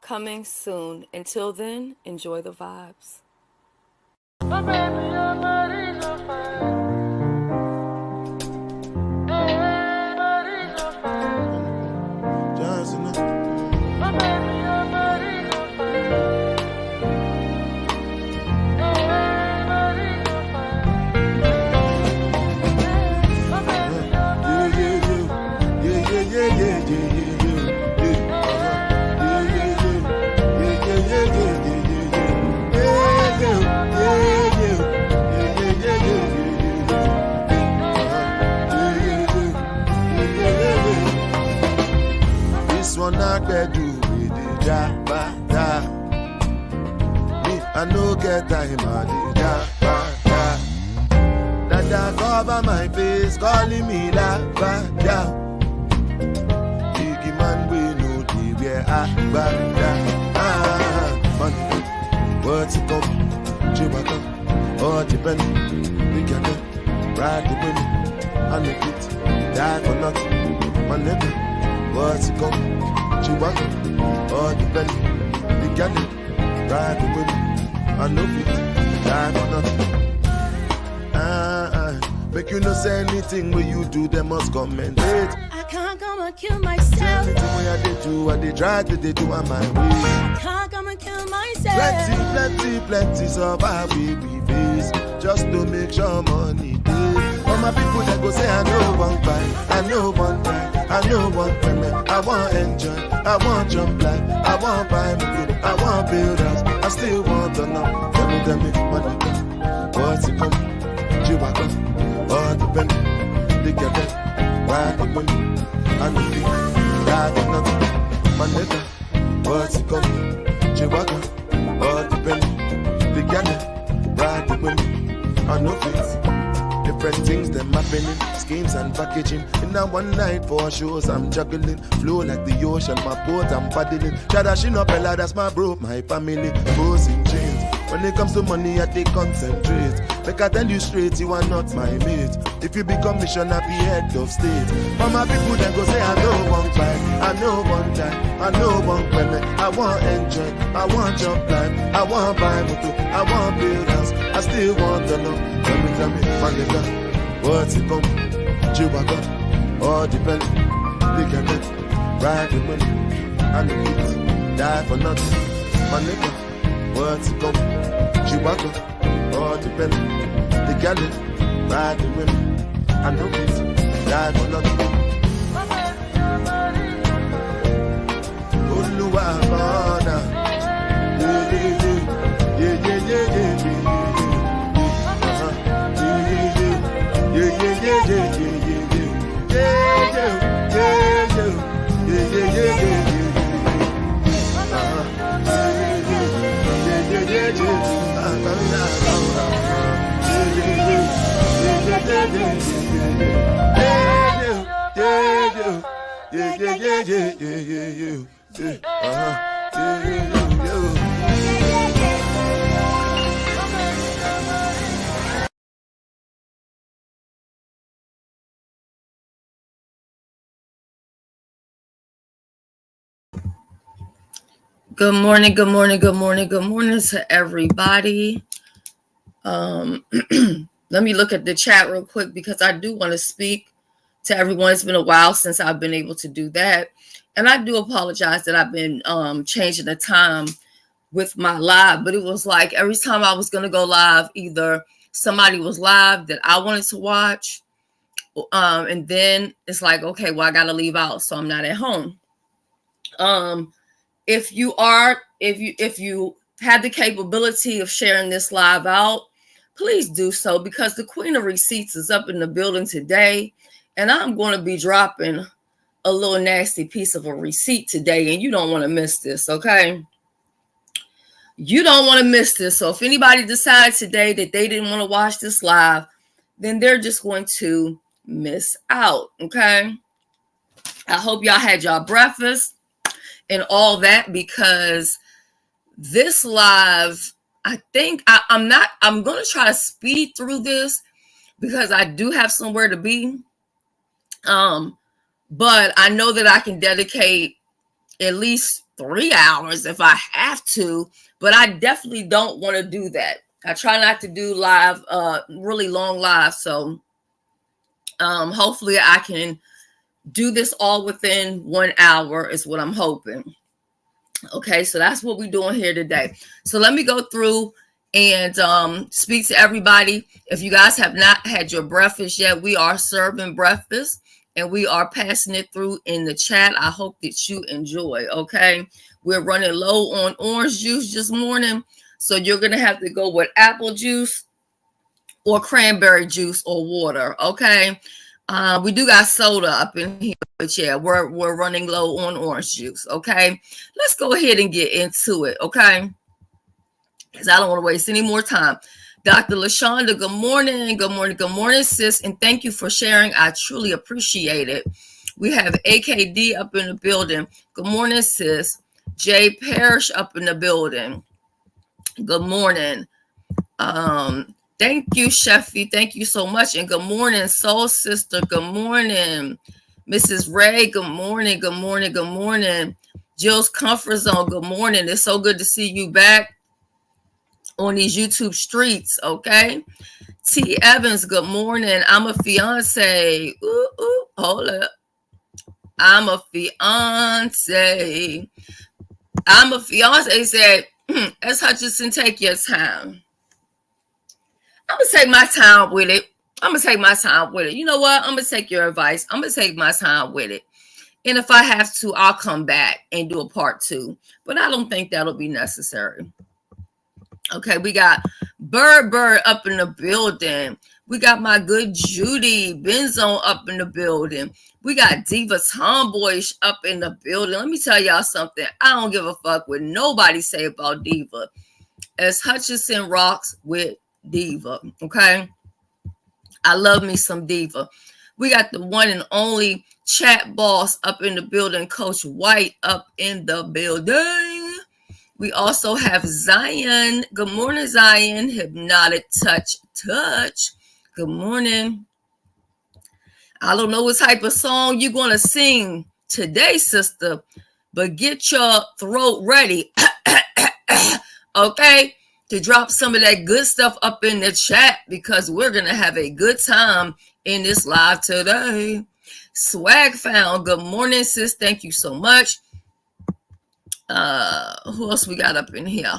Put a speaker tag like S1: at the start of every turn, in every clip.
S1: coming soon. Until then, enjoy the vibes.
S2: My baby, your body's on fire. Hey, body's on fire. Johnson. My baby, your body's on fire. Hey, body's on fire. My baby, your body's on fire. Yeah. Not bedu with the da. Me, I no get time at the da. Dada cover my face, calling me la da. Biggie man, we know the where I bada. Man, what's it come? Chewbacca, all depend. We can ride the wind, I make it, die for nothing. My nigga, what's it come? Chewbacca, all the belly, the galley, ride the wind, I know it, die for nothing. Make you no say anything when you do, they must commentate.
S3: I can't come and kill myself.
S2: Anything when I do, what they try to they do on my way.
S3: I can't come and kill myself.
S2: Plenty survive we face, just to make sure money day. All my people that go say I know one buy, I know one buy. I know one payment, I want enjoy, I want jump life, I want buy me good, I want build house, I still want to know. Tell me, what it come, what's it come, Chewbacca, all the penny, they get it, ride the money, I know it, die for nothing, my nigga, what's it come, Chewbacca, all the penny, they get it, ride the money, I know it. Different things them happening, schemes and packaging. In a one night for shows I'm juggling, flow like the ocean, my boat I'm paddling. Shadashin up Ella, that's my bro, my family, bows in chains. When it comes to money, I take concentrate. Like I tell you straight, you are not my mate. If you become mission, I be head of state. But my people then go say I know one fight, I know one die, I know one women. I want enjoy, I want jump life, I want buy motor, I want build house, I still want to know. Tell me, my nigga, what's it come? Chewbacca, all depend. They can get ride the money, and the kids die for nothing. My nigga, what's it come? Chewbacca, all depend. They can get ride the money, and the kids die for nothing. Oluwa Bana, yeah.
S1: Good morning to everybody. Let me look at the chat real quick because I do want to speak to everyone. It's been a while since I've been able to do that. And I do apologize that I've been changing the time with my live, but it was like every time I was going to go live, either somebody was live that I wanted to watch, and then it's like, okay, well, I got to leave out, so I'm not at home. If you have the capability of sharing this live out, please do so, because the Queen of Receipts is up in the building today, and I'm going to be dropping a little nasty piece of a receipt today, and you don't want to miss this, okay? You don't want to miss this. So if anybody decides today that they didn't want to watch this live, then they're just going to miss out, okay? I hope y'all had y'all breakfast and all that, because this live, I think I'm going to try to speed through this because I do have somewhere to be. But I know that I can dedicate at least 3 hours if I have to, but I definitely don't want to do that. I try not to do live, really long lives. So hopefully I can do this all within 1 hour is what I'm hoping. Okay, so that's what we're doing here today. So let me go through and speak to everybody. If you guys have not had your breakfast yet, we are serving breakfast and we are passing it through in the chat. I hope that you enjoy. Okay, we're running low on orange juice this morning, so you're gonna have to go with apple juice or cranberry juice or water. Okay, we do got soda up in here, but yeah, we're running low on orange juice. Okay, let's go ahead and get into it. Okay, because I don't want to waste any more time. Dr. LaShonda, good morning. Good morning. Good morning, sis. And thank you for sharing. I truly appreciate it. We have AKD up in the building. Good morning, sis. Jay Parrish up in the building. Good morning. Thank you, Sheffy. Thank you so much. And good morning, Soul Sister. Good morning. Mrs. Ray, good morning. Good morning. Good morning. Jill's Comfort Zone, good morning. It's so good to see you back on these YouTube streets, okay? T. Evans, good morning. I'm a fiance. Hold up. I'm a fiance. I'm a fiance said, as Hutchinson, take your time. I'm going to take my time with it. I'm going to take my time with it. You know what? I'm going to take your advice. I'm going to take my time with it. And if I have to, I'll come back and do a part 2. But I don't think that'll be necessary. Okay, we got Bird up in the building. We got my good Judy Benzone up in the building. We got Diva Tomboyish up in the building. Let me tell y'all something. I don't give a fuck what nobody say about Diva. As Hutchinson rocks with Diva, okay? I love me some Diva. We got the one and only chat boss up in the building. Coach White up in the building. We also have Zion. Good morning, Zion. Hypnotic touch. Good morning. I don't know what type of song you're going to sing today, sister, but get your throat ready, okay, to drop some of that good stuff up in the chat because we're going to have a good time in this live today. Swag Found. Good morning, sis. Thank you so much. Who else we got up in here?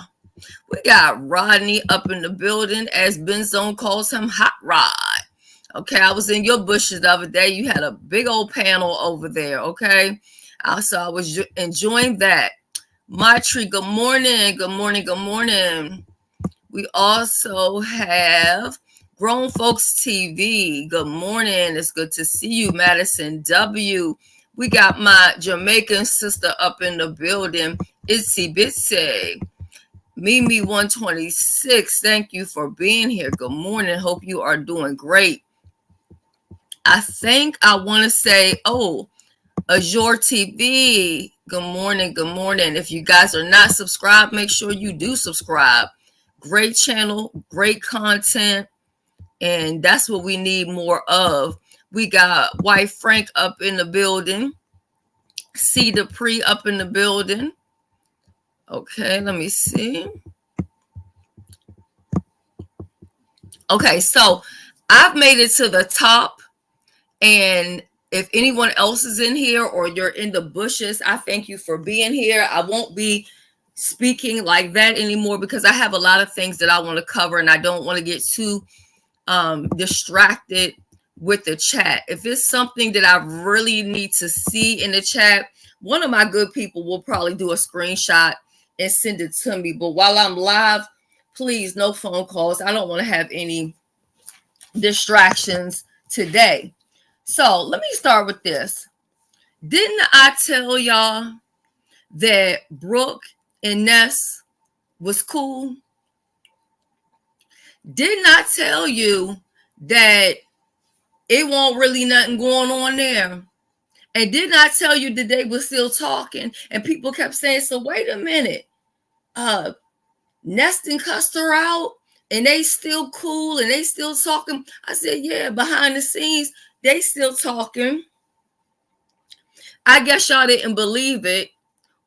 S1: We got Rodney up in the building, as Benzone calls him, Hot Rod. Okay, I was in your bushes the other day. You had a big old panel over there, okay? So I was enjoying that. My tree, good morning, good morning, good morning. We also have Grown Folks TV. Good morning. It's good to see you, Madison W. We got my Jamaican sister up in the building, Itsy Bitsy. Mimi 126, thank you for being here. Good morning. Hope you are doing great. I think I want to say, Azure TV. Good morning. Good morning. If you guys are not subscribed, make sure you do subscribe. Great channel, great content, and that's what we need more of. We got White Frank up in the building. C. Dupree up in the building. Okay, let me see. Okay, so I've made it to the top. And if anyone else is in here or you're in the bushes, I thank you for being here. I won't be speaking like that anymore because I have a lot of things that I want to cover and I don't want to get too distracted with the chat. If it's something that I really need to see in the chat, one of my good people will probably do a screenshot and send it to me. But while I'm live, please, no phone calls. I don't want to have any distractions today. So let me start with this. Didn't I tell y'all that Brooke and Ness was cool? Didn't I tell you that it wasn't really nothing going on there? And didn't I tell you that they were still talking? And people kept saying, so wait a minute. Neston cussed her out and they still cool and they still talking. I said, yeah, behind the scenes, they still talking. I guess y'all didn't believe it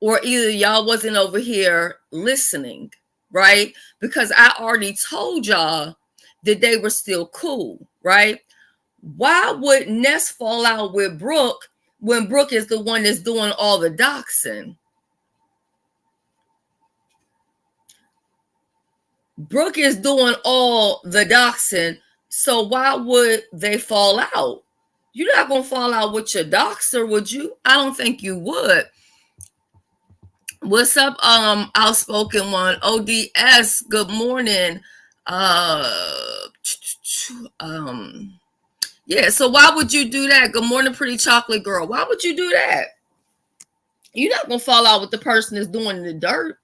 S1: or either y'all wasn't over here listening, right? Because I already told y'all that they were still cool, right? Why would Ness fall out with Brooke when Brooke is the one that's doing all the doxing? Brooke is doing all the doxing, so why would they fall out? You're not going to fall out with your doxer, would you? I don't think you would. What's up, outspoken one? ODS, good morning. Yeah, so why would you do that? Good morning, pretty chocolate girl. Why would you do that? You're not going to fall out with the person that's doing the dirt.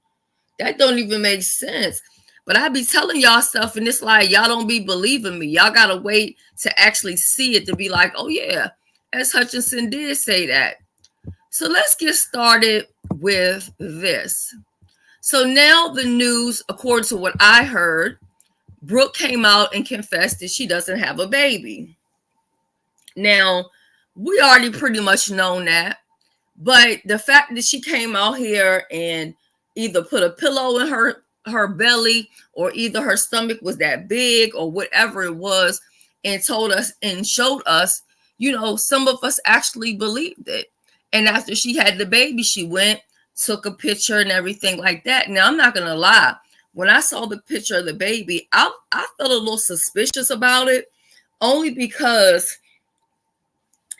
S1: That don't even make sense. But I be telling y'all stuff, and it's like y'all don't be believing me. Y'all gotta wait to actually see it to be like, oh yeah, S. Hutchinson did say that. So let's get started with this. So now the news, according to what I heard, Brooke came out and confessed that she doesn't have a baby. Now, we already pretty much known that, but the fact that she came out here and either put a pillow in her belly, or either her stomach was that big or whatever it was, and told us and showed us, some of us actually believed it. And after she had the baby, she went, took a picture and everything like that. Now, I'm not going to lie. When I saw the picture of the baby, I felt a little suspicious about it, only because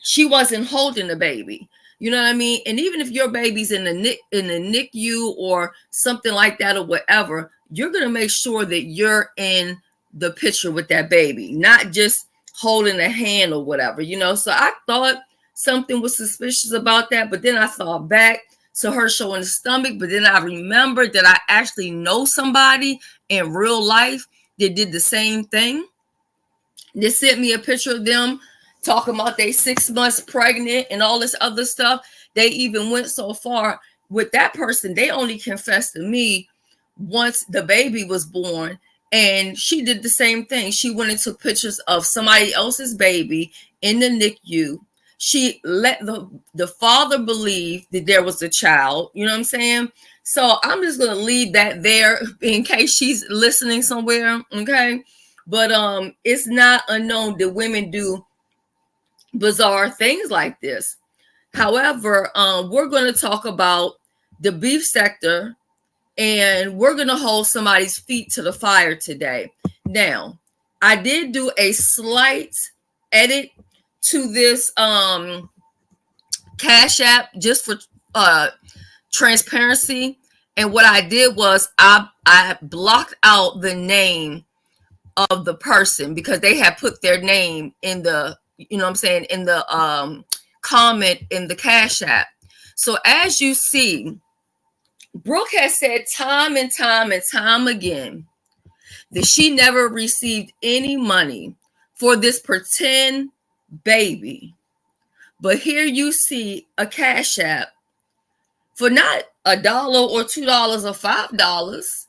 S1: she wasn't holding the baby. You know what I mean? And even if your baby's in the NICU or something like that or whatever, you're going to make sure that you're in the picture with that baby, not just holding a hand or whatever, So I thought something was suspicious about that, but then I thought back to her showing the stomach, but then I remembered that I actually know somebody in real life that did the same thing. They sent me a picture of them talking about they 6 months pregnant and all this other stuff. They even went so far with that person. They only confessed to me once the baby was born, and she did the same thing. She went and took pictures of somebody else's baby in the NICU. She let the father believe that there was a child. You know what I'm saying? So I'm just going to leave that there in case she's listening somewhere. Okay. But it's not unknown that women do bizarre things like this. However, we're going to talk about the beef sector, and we're going to hold somebody's feet to the fire today. Now, I did do a slight edit to this Cash App just for transparency. And what I did was I blocked out the name of the person because they had put their name in the, in the comment in the Cash App. So as you see, Brooke has said time and time again that she never received any money for this pretend baby. But here you see a Cash App for not $1 or $2 or $5,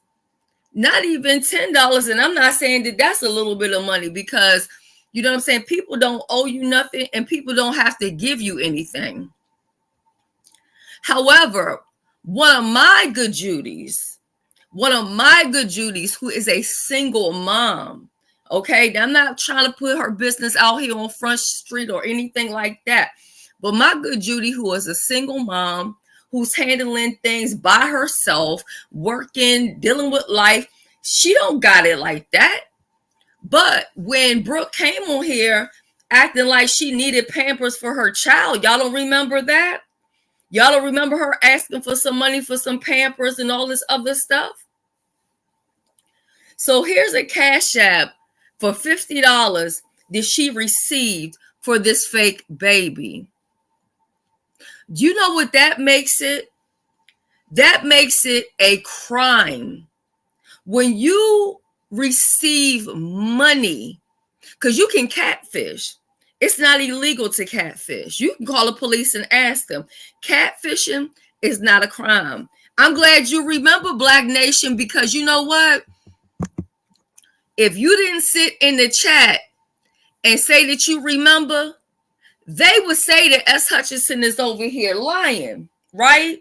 S1: not even $10. And I'm not saying that that's a little bit of money, because you know what I'm saying? People don't owe you nothing, and people don't have to give you anything. However, one of my good Judies, who is a single mom, okay? Now, I'm not trying to put her business out here on Front Street or anything like that, but my good Judy, who is a single mom, who's handling things by herself, working, dealing with life, she don't got it like that. But when Brooke came on here acting like she needed Pampers for her child, y'all don't remember that? Y'all don't remember her asking for some money for some Pampers and all this other stuff? So here's a Cash App for $50 that she received for this fake baby. Do you know what that makes it? That makes it a crime. When you receive money, because you can catfish. It's not illegal to catfish. You can call the police and ask them. Catfishing is not a crime. I'm glad you remember, Black Nation, because you know what? If you didn't sit in the chat and say that you remember, they would say that S. Hutchinson is over here lying, right?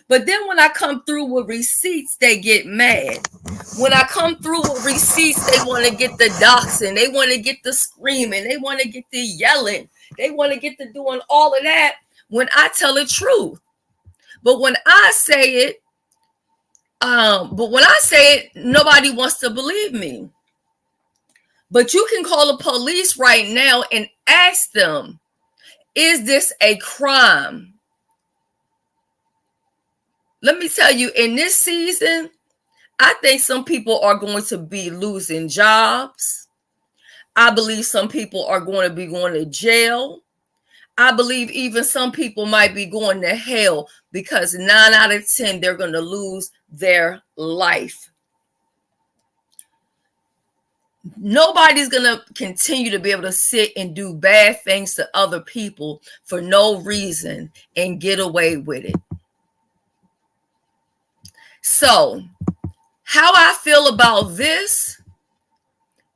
S1: But then when I come through with receipts, they get mad. When I come through with receipts, they want to get the doxing. They want to get the screaming. They want to get the yelling. They want to get the doing all of that when I tell the truth. But when I say it, nobody wants to believe me. But you can call the police right now and ask them, is this a crime? Let me tell you, in this season, I think some people are going to be losing jobs. I believe some people are going to be going to jail. I believe even some people might be going to hell because 9 out of 10, they're going to lose their life. Nobody's going to continue to be able to sit and do bad things to other people for no reason and get away with it. So, how I feel about this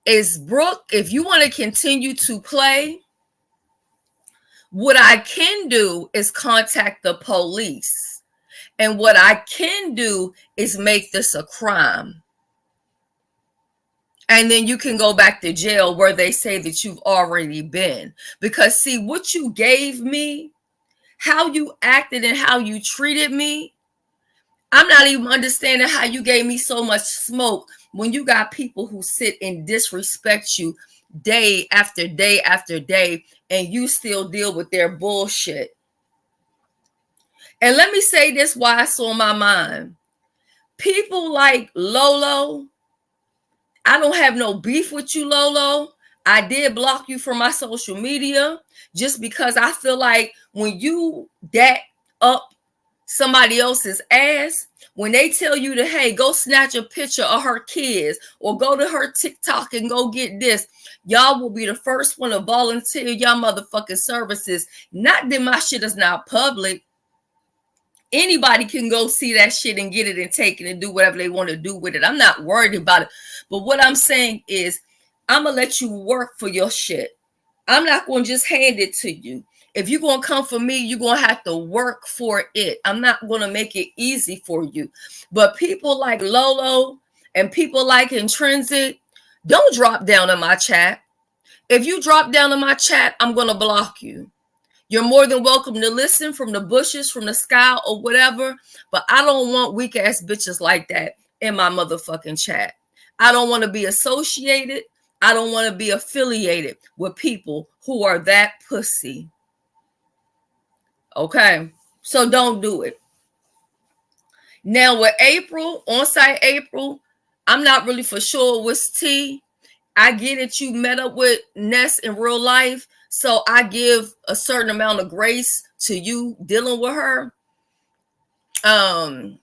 S1: is, Brooke, if you want to continue to play, what I can do is contact the police. And what I can do is make this a crime. And then you can go back to jail where they say that you've already been. Because see, what you gave me, how you acted and how you treated me, I'm not even understanding how you gave me so much smoke when you got people who sit and disrespect you day after day after day, and you still deal with their bullshit. And let me say this while it's on my mind. People like Lolo, I don't have no beef with you, Lolo. I did block you from my social media just because I feel like when you dat up somebody else's ass, when they tell you to, hey, go snatch a picture of her kids or go to her TikTok and go get this, y'all will be the first one to volunteer y'all motherfucking services. Not that my shit is not public. Anybody can go see that shit and get it and take it and do whatever they want to do with it. I'm not worried about it. But what I'm saying is, I'm going to let you work for your shit. I'm not going to just hand it to you. If you're going to come for me, you're going to have to work for it. I'm not going to make it easy for you. But people like Lolo and people like Intrinsic, don't drop down in my chat. If you drop down in my chat, I'm going to block you. You're more than welcome to listen from the bushes, from the sky, or whatever. But I don't want weak ass bitches like that in my motherfucking chat. I don't want to be associated. I don't want to be affiliated with people who are that pussy. Okay, so don't do it. Now with April, on-site April, I'm not really for sure what's T. I get it, you met up with Ness in real life, so I give a certain amount of grace to you dealing with her. And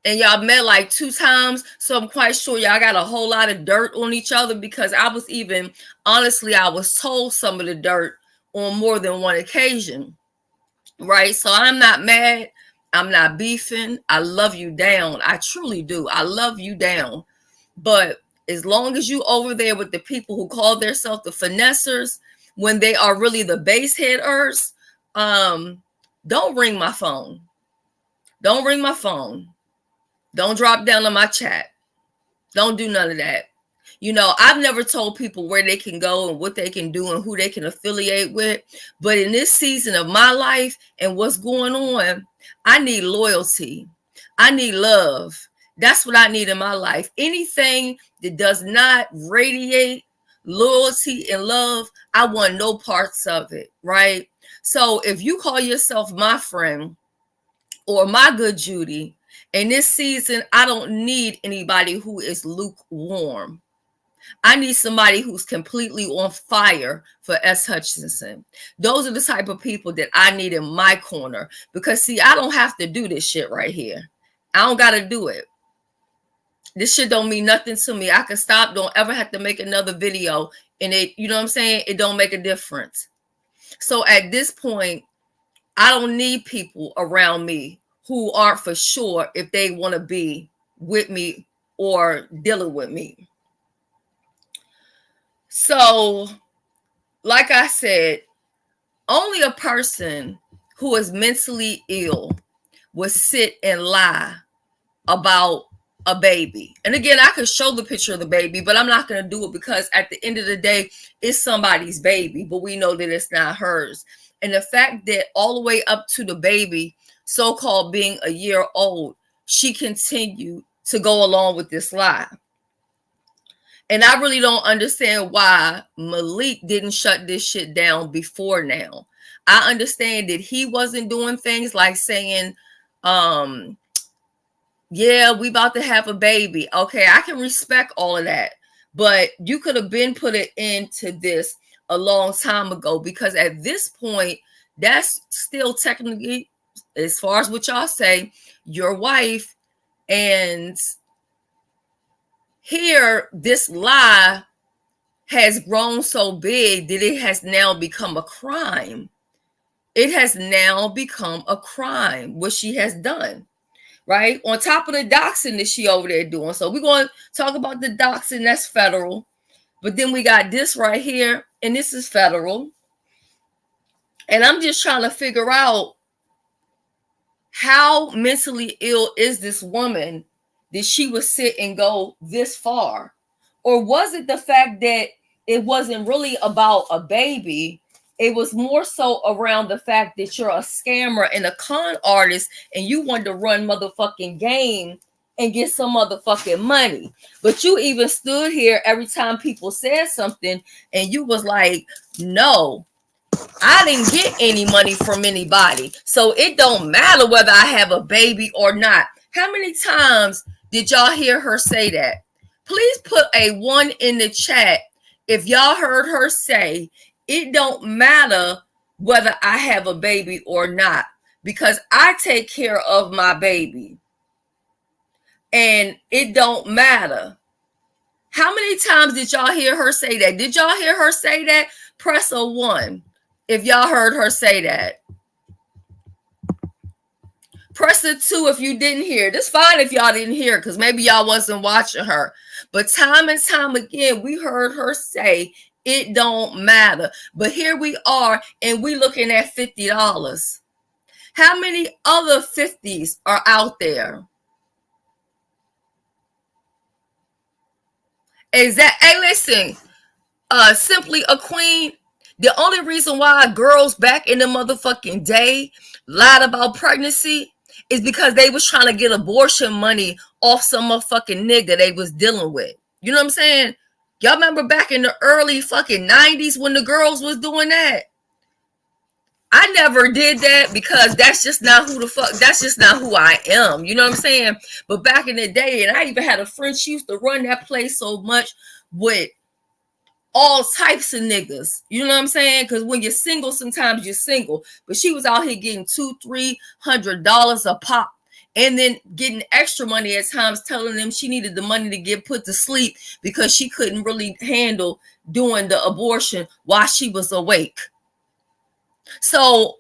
S1: y'all met like 2 times, so I'm quite sure y'all got a whole lot of dirt on each other, because I was told some of the dirt on more than one occasion, right? So I'm not mad. I'm not beefing. I love you down. I truly do. I love you down. But as long as you over there with the people who call themselves the finessers when they are really the base headers, don't ring my phone. Don't ring my phone. Don't drop down on my chat. Don't do none of that. You know, I've never told people where they can go and what they can do and who they can affiliate with. But in this season of my life and what's going on, I need loyalty. I need love. That's what I need in my life. Anything that does not radiate loyalty and love, I want no parts of it, right? So if you call yourself my friend or my good Judy, in this season, I don't need anybody who is lukewarm. I need somebody who's completely on fire for S. Hutchinson. Those are the type of people that I need in my corner. Because, see, I don't have to do this shit right here. I don't got to do it. This shit don't mean nothing to me. I can stop, don't ever have to make another video. And it, you know what I'm saying? It don't make a difference. So at this point, I don't need people around me who aren't for sure if they want to be with me or dealing with me. So, like I said, only a person who is mentally ill would sit and lie about a baby. And again, I could show the picture of the baby, but I'm not going to do it because at the end of the day, it's somebody's baby, but we know that it's not hers. And the fact that all the way up to the baby, so-called being a year old, she continued to go along with this lie. And I really don't understand why Malik didn't shut this shit down before now. I understand that he wasn't doing things like saying, yeah, we about to have a baby. Okay, I can respect all of that. But you could have been put it into this a long time ago, because at this point, that's still technically, as far as what y'all say, your wife. And here, this lie has grown so big that it has now become a crime. It has now become a crime, what she has done, right? On top of the doxing that she over there doing. So we're going to talk about the doxing, that's federal. But then we got this right here, and this is federal. And I'm just trying to figure out, how mentally ill is this woman that she would sit and go this far? Or was it the fact that it wasn't really about a baby? It was more so around the fact that you're a scammer and a con artist and you want to run motherfucking game and get some motherfucking money. But you even stood here every time people said something and you was like, no, I didn't get any money from anybody. So it don't matter whether I have a baby or not. How many times did y'all hear her say that? Please put a 1 in the chat if y'all heard her say, it don't matter whether I have a baby or not, because I take care of my baby. And it don't matter. How many times did y'all hear her say that? Did y'all hear her say that? Press a 1 if y'all heard her say that. Press a 2 if you didn't hear it. It's fine if y'all didn't hear it, because maybe y'all wasn't watching her. But time and time again, we heard her say, it don't matter. But here we are, and we looking at $50. How many other 50s are out there? Is that, hey, listen, Simply a Queen, the only reason why girls back in the motherfucking day lied about pregnancy is because they was trying to get abortion money off some motherfucking nigga they was dealing with. You know what I'm saying? Y'all remember back in the early fucking 90s when the girls was doing that? I never did that because that's just not who the fuck, that's just not who I am. You know what I'm saying? But back in the day, and I even had a friend, she used to run that place so much with all types of niggas. You know what I'm saying? Because when you're single, sometimes you're single. But she was out here getting $200-$300 a pop. And then getting extra money at times, telling them she needed the money to get put to sleep because she couldn't really handle doing the abortion while she was awake. So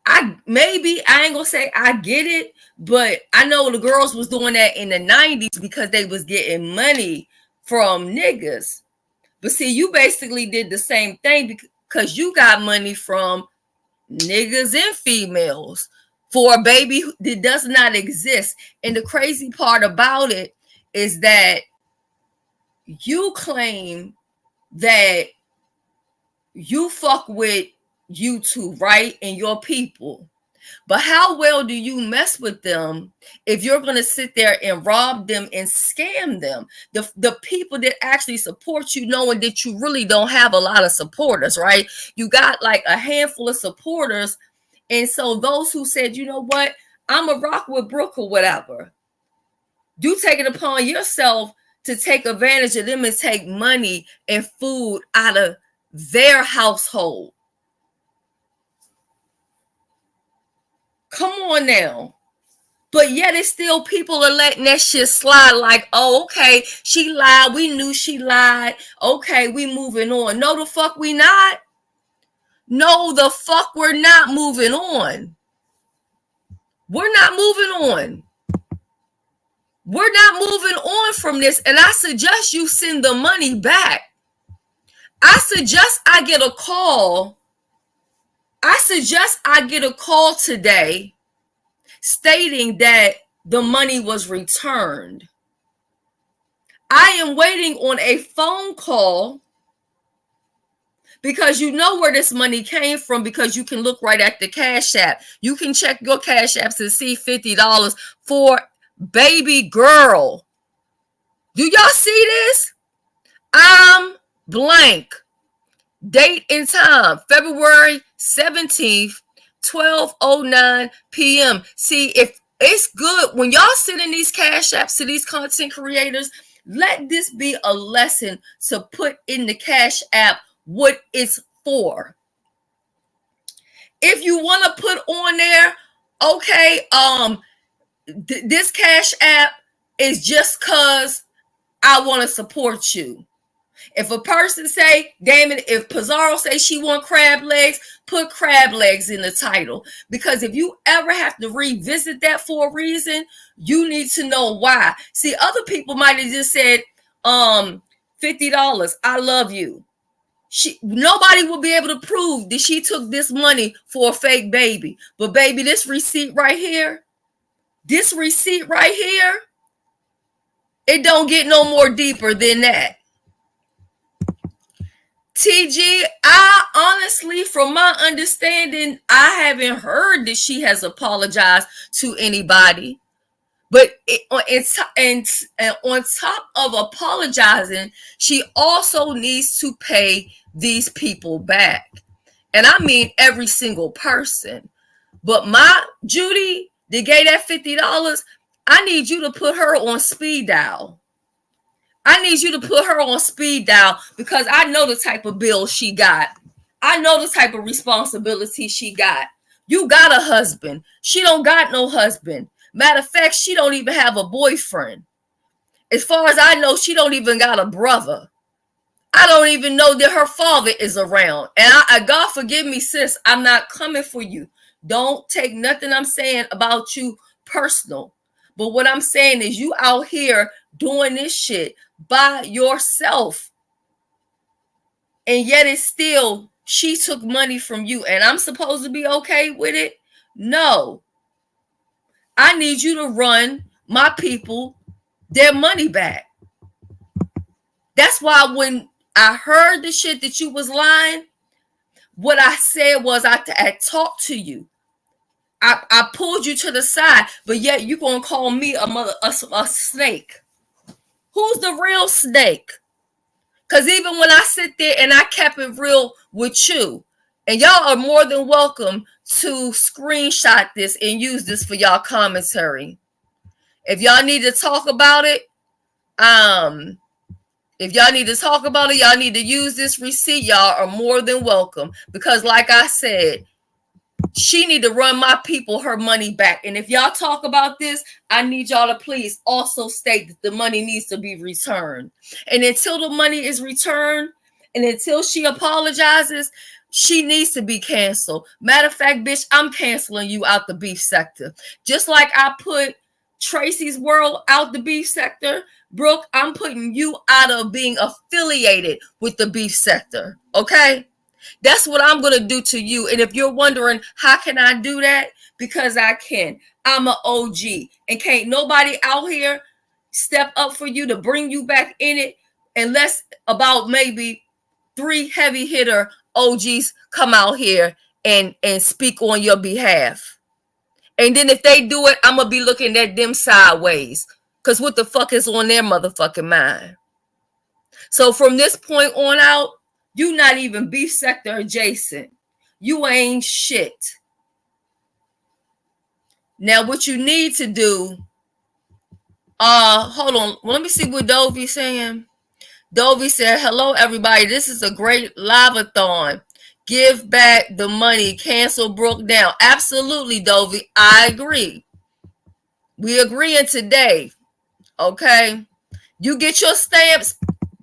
S1: I ain't gonna say I get it, but I know the girls was doing that in the 90s because they was getting money from niggas. But see, you basically did the same thing because you got money from niggas and females for a baby that does not exist. And the crazy part about it is that you claim that you fuck with YouTube, right? And your people. But how well do you mess with them if you're going to sit there and rob them and scam them? The people that actually support you, knowing that you really don't have a lot of supporters, right? You got like a handful of supporters. And so those who said, you know what, I'm a rock with Brooke or whatever, you take it upon yourself to take advantage of them and take money and food out of their household. Come on now. But yet it's still people are letting that shit slide like, oh, okay, she lied. We knew she lied. Okay, we moving on. No, the fuck we not. No, the fuck we're not moving on. We're not moving on. We're not moving on from this. And I suggest you send the money back. I suggest I get a call. I suggest I get a call today stating that the money was returned. I am waiting on a phone call because you know where this money came from, because you can look right at the Cash App. You can check your Cash Apps and see $50 for baby girl. Do y'all see this? I'm blank. Date and time, February 17th, 12:09 p.m. See, if it's good when y'all sending these Cash Apps to these content creators, let this be a lesson to put in the Cash App what it's for. If you want to put on there, okay, this Cash App is just cause I want to support you. If a person say, damn it, if Pizarro say she want crab legs, put crab legs in the title. Because if you ever have to revisit that for a reason, you need to know why. See, other people might have just said, $50, I love you. Nobody will be able to prove that she took this money for a fake baby. But baby, this receipt right here, it don't get no more deeper than that. TG, I honestly, from my understanding, I haven't heard that she has apologized to anybody. But on top of apologizing, she also needs to pay these people back. And I mean every single person. But my Judy, that gave that $50, I need you to put her on speed dial. I need you to put her on speed dial because I know the type of bill she got. I know the type of responsibility she got. You got a husband. She don't got no husband. Matter of fact, she don't even have a boyfriend. As far as I know, she don't even got a brother. I don't even know that her father is around. And God forgive me, sis, I'm not coming for you. Don't take nothing I'm saying about you personal. But what I'm saying is you out here doing this shit by yourself. And yet it's still, she took money from you and I'm supposed to be okay with it? No. I need you to run my people their money back. That's why when I heard the shit that you was lying, what I said was I talked to you. I pulled you to the side, but yet you gonna call me a snake. Who's the real snake? Because even when I sit there and I kept it real with you, and y'all are more than welcome to screenshot this and use this for y'all commentary. If y'all need to talk about it, y'all need to use this receipt. Y'all are more than welcome. Because like I said, she need to run my people her money back. And if y'all talk about this, I need y'all to please also state that the money needs to be returned. And until the money is returned, and until she apologizes, she needs to be canceled. Matter of fact, bitch, I'm canceling you out the beef sector. Just like I put Tracy's World out the beef sector, Brooke, I'm putting you out of being affiliated with the beef sector. Okay? That's what I'm going to do to you. And if you're wondering, how can I do that? Because I can. I'm an OG. And can't nobody out here step up for you to bring you back in it unless about maybe 3 heavy hitter OGs come out here and speak on your behalf. And then if they do it, I'm going to be looking at them sideways. Because what the fuck is on their motherfucking mind? So from this point on out, you not even beef sector adjacent. You ain't shit. Now, what you need to do, hold on. Well, let me see what Dovey's saying. Dovey said, hello, everybody. This is a great live-a-thon. Give back the money. Cancel Brooke down. Absolutely, Dovey. I agree. We agreeing today. Okay? You get your stamps.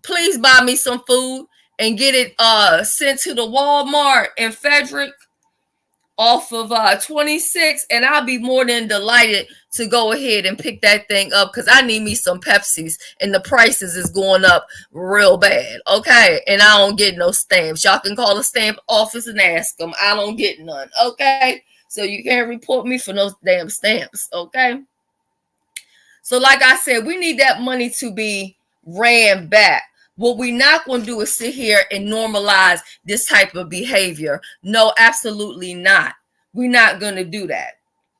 S1: Please buy me some food and get it sent to the Walmart in Frederick. off of 26, and I'll be more than delighted to go ahead and pick that thing up because I need me some Pepsis and the prices is going up real bad. Okay, and I don't get no stamps. Y'all can call the stamp office and ask them. I don't get none. Okay, so you can't report me for those damn stamps. Okay, so like I said, we need that money to be ran back. What we're not going to do is sit here and normalize this type of behavior. No, absolutely not. We're not going to do that.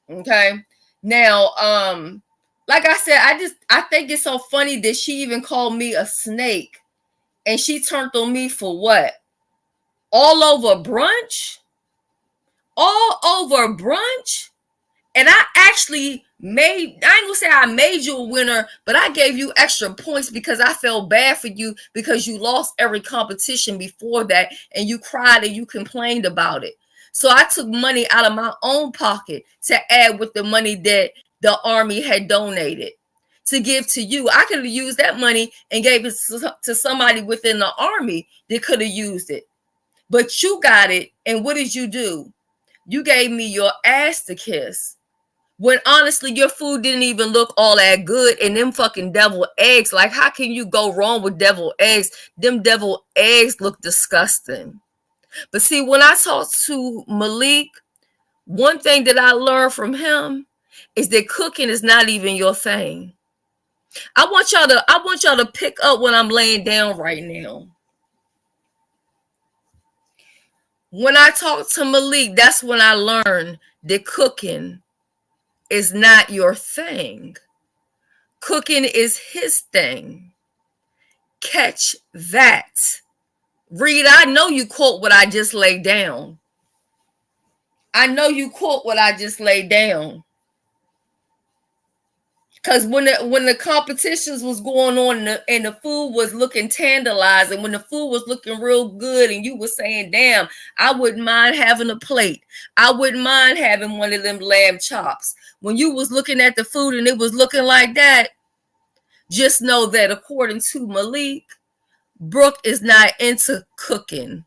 S1: Okay. Now, like I said, I think it's so funny that she even called me a snake, and she turned on me for what? All over brunch? All over brunch? And I actually I ain't gonna say I made you a winner, but I gave you extra points because I felt bad for you because you lost every competition before that and you cried and you complained about it. So I took money out of my own pocket to add with the money that the Army had donated to give to you. I could have used that money and gave it to somebody within the Army that could have used it. But you got it, and what did you do? You gave me your ass to kiss. When honestly, your food didn't even look all that good. And them fucking deviled eggs, like how can you go wrong with deviled eggs? Them deviled eggs look disgusting. But see, when I talked to Malik, one thing that I learned from him is that cooking is not even your thing. I want y'all to pick up when I'm laying down right now. When I talked to Malik, that's when I learned that cooking is not your thing. Cooking is his thing. Catch that. Reed, I know you caught what I just laid down. I know you caught what I just laid down. Because when the competitions was going on and the food was looking tantalizing, when the food was looking real good and you were saying, damn, I wouldn't mind having a plate. I wouldn't mind having one of them lamb chops. When you was looking at the food and it was looking like that, just know that according to Malik, Brooke is not into cooking.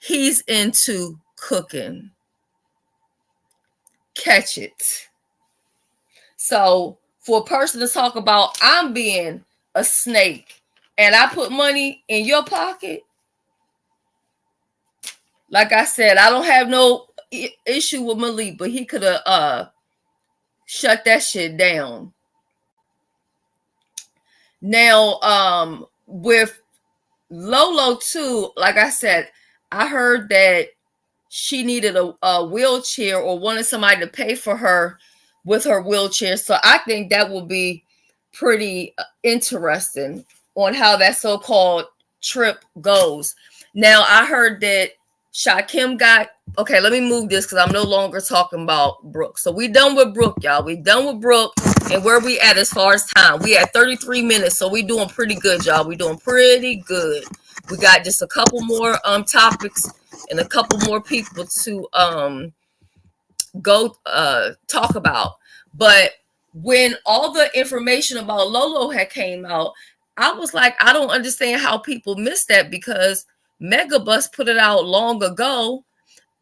S1: He's into cooking. Catch it. So for a person to talk about I'm being a snake and I put money in your pocket, like I said, I don't have no issue with Malik, but he could have shut that shit down. Now, with Lolo too, like I said, I heard that she needed a wheelchair or wanted somebody to pay for her with her wheelchair. So I think that will be pretty interesting on how that so-called trip goes. Now, I heard that Shakim got, okay, let me move this because I'm no longer talking about Brooke. So we done with Brooke, y'all. We done with Brooke. And where we at as far as time? We at 33 minutes. So we doing pretty good, y'all. We doing pretty good. We got just a couple more topics and a couple more people to go talk about. But when all the information about Lolo had came out, I was like, I don't understand how people missed that because Megabus put it out long ago.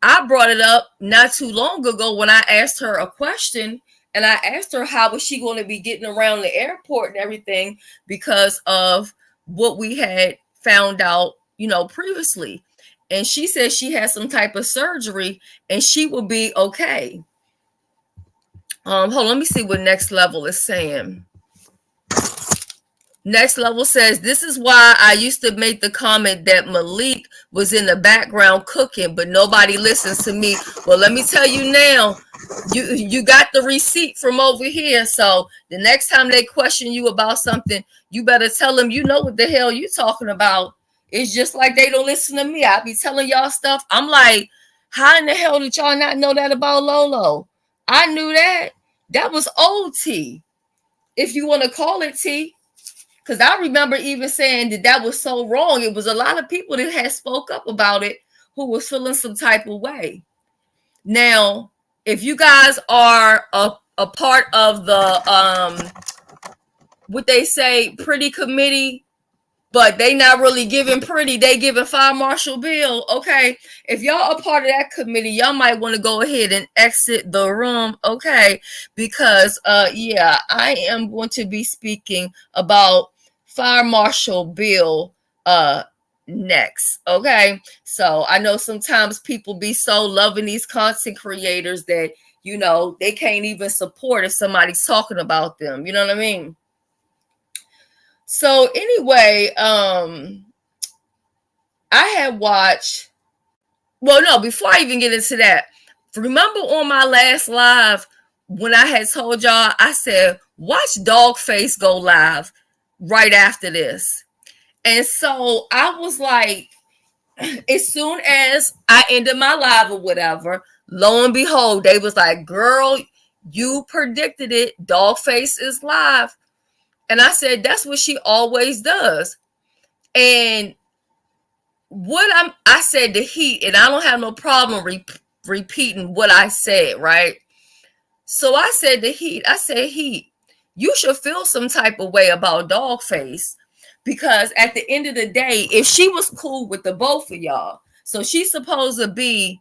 S1: I brought it up not too long ago when I asked her a question, and I asked her how was she going to be getting around the airport and everything because of what we had found out, previously. And she said she had some type of surgery and she will be okay. Hold on, let me see what Next Level is saying. Next Level says, this is why I used to make the comment that Malik was in the background cooking, but nobody listens to me. Well, let me tell you now, you got the receipt from over here. So the next time they question you about something, you better tell them you know what the hell you talking about. It's just like they don't listen to me. I be telling y'all stuff. I'm like, how in the hell did y'all not know that about Lolo? I knew that. That was old tea, if you want to call it tea. Because I remember even saying that was so wrong. It was a lot of people that had spoke up about it who was feeling some type of way. Now, if you guys are a part of the, what they say, pretty committee, but they not really giving pretty. They giving fire marshal bill. Okay, if y'all are part of that committee, y'all might want to go ahead and exit the room. Okay, because yeah, I am going to be speaking about fire marshal bill next. Okay, so I know sometimes people be so loving these content creators that they can't even support if somebody's talking about them. You know what I mean? So anyway, I had watched. Well, no, before I even get into that, remember on my last live when I had told y'all, I said, watch Dogface go live right after this. And so I was like, as soon as I ended my live or whatever, lo and behold, they was like, girl, you predicted it. Dogface is live. And I said, that's what she always does. And I said the heat, and I don't have no problem repeating what I said, right? So I said the heat. I said, heat, you should feel some type of way about Dogface, because at the end of the day, if she was cool with the both of y'all, so she's supposed to be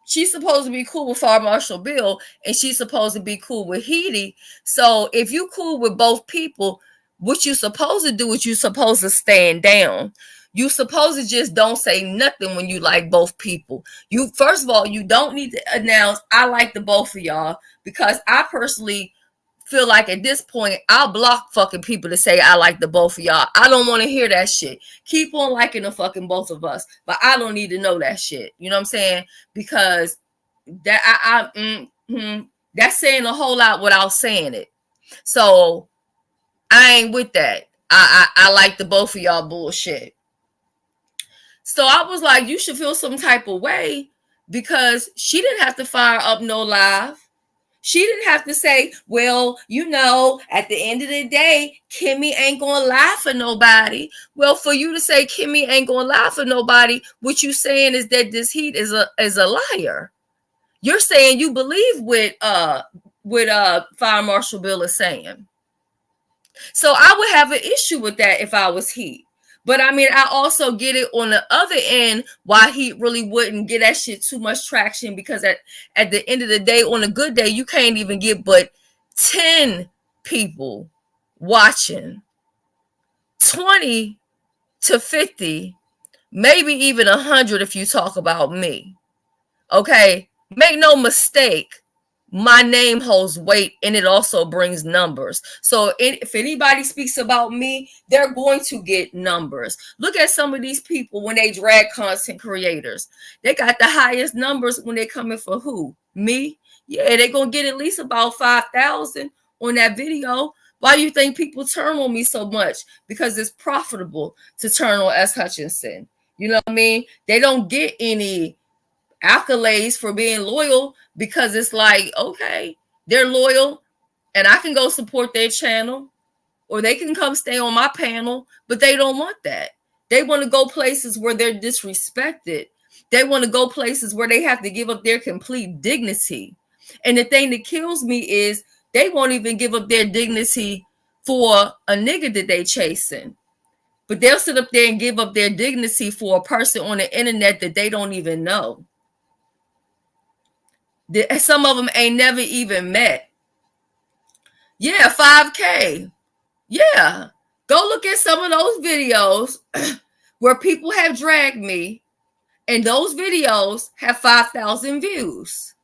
S1: she's supposed to be cool with Fire Marshal Bill, and she's supposed to be cool with Heedy. So if you cool with both people, what you supposed to do is you supposed to stand down. You supposed to just don't say nothing when you like both people. You, first of all, you don't need to announce I like the both of y'all, because I personally feel like at this point I'll block fucking people to say I like the both of y'all. I don't want to hear that shit. Keep on liking the fucking both of us, but I don't need to know that shit. You know what I'm saying? Because that that's saying a whole lot without saying it. So I ain't with that. I like the both of y'all bullshit. So I was like, you should feel some type of way, because she didn't have to fire up no live. She didn't have to say, well, at the end of the day, Kimmy ain't gonna lie for nobody. Well, for you to say Kimmy ain't gonna lie for nobody, what you saying is that this heat is a liar. You're saying you believe with Fire Marshal Bill is saying. So I would have an issue with that if I was Heat. But I mean, I also get it on the other end why Heat really wouldn't get that shit too much traction, because at the end of the day, on a good day, you can't even get but 10 people watching, 20 to 50, maybe even 100 if you talk about me. Okay, make no mistake, my name holds weight, and it also brings numbers. So if anybody speaks about me, they're going to get numbers. Look at some of these people when they drag content creators. They got the highest numbers when they coming for who? Me? Yeah, they're going to get at least about 5,000 on that video. Why do you think people turn on me so much? Because it's profitable to turn on S. Hutchinson. You know what I mean? They don't get any accolades for being loyal, because it's like, okay, they're loyal and I can go support their channel, or they can come stay on my panel, but they don't want that. They want to go places where they're disrespected. They want to go places where they have to give up their complete dignity. And the thing that kills me is they won't even give up their dignity for a nigga that they chasing. But they'll sit up there and give up their dignity for a person on the internet that they don't even know. Some of them ain't never even met. Yeah, 5K. Yeah. Go look at some of those videos where people have dragged me, and those videos have 5,000 views.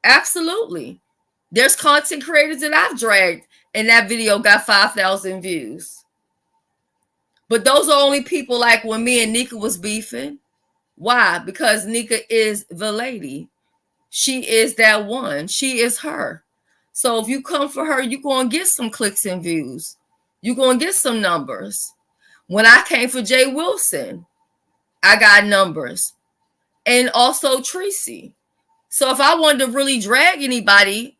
S1: Absolutely. There's content creators that I've dragged, and that video got 5,000 views. But those are only people like when me and Nika was beefing. Why? Because Nika is the lady. She is that one. She is her. So if you come for her, you're going to get some clicks and views. You're going to get some numbers. When I came for Jay Wilson, I got numbers. And also Tracy. So if I wanted to really drag anybody,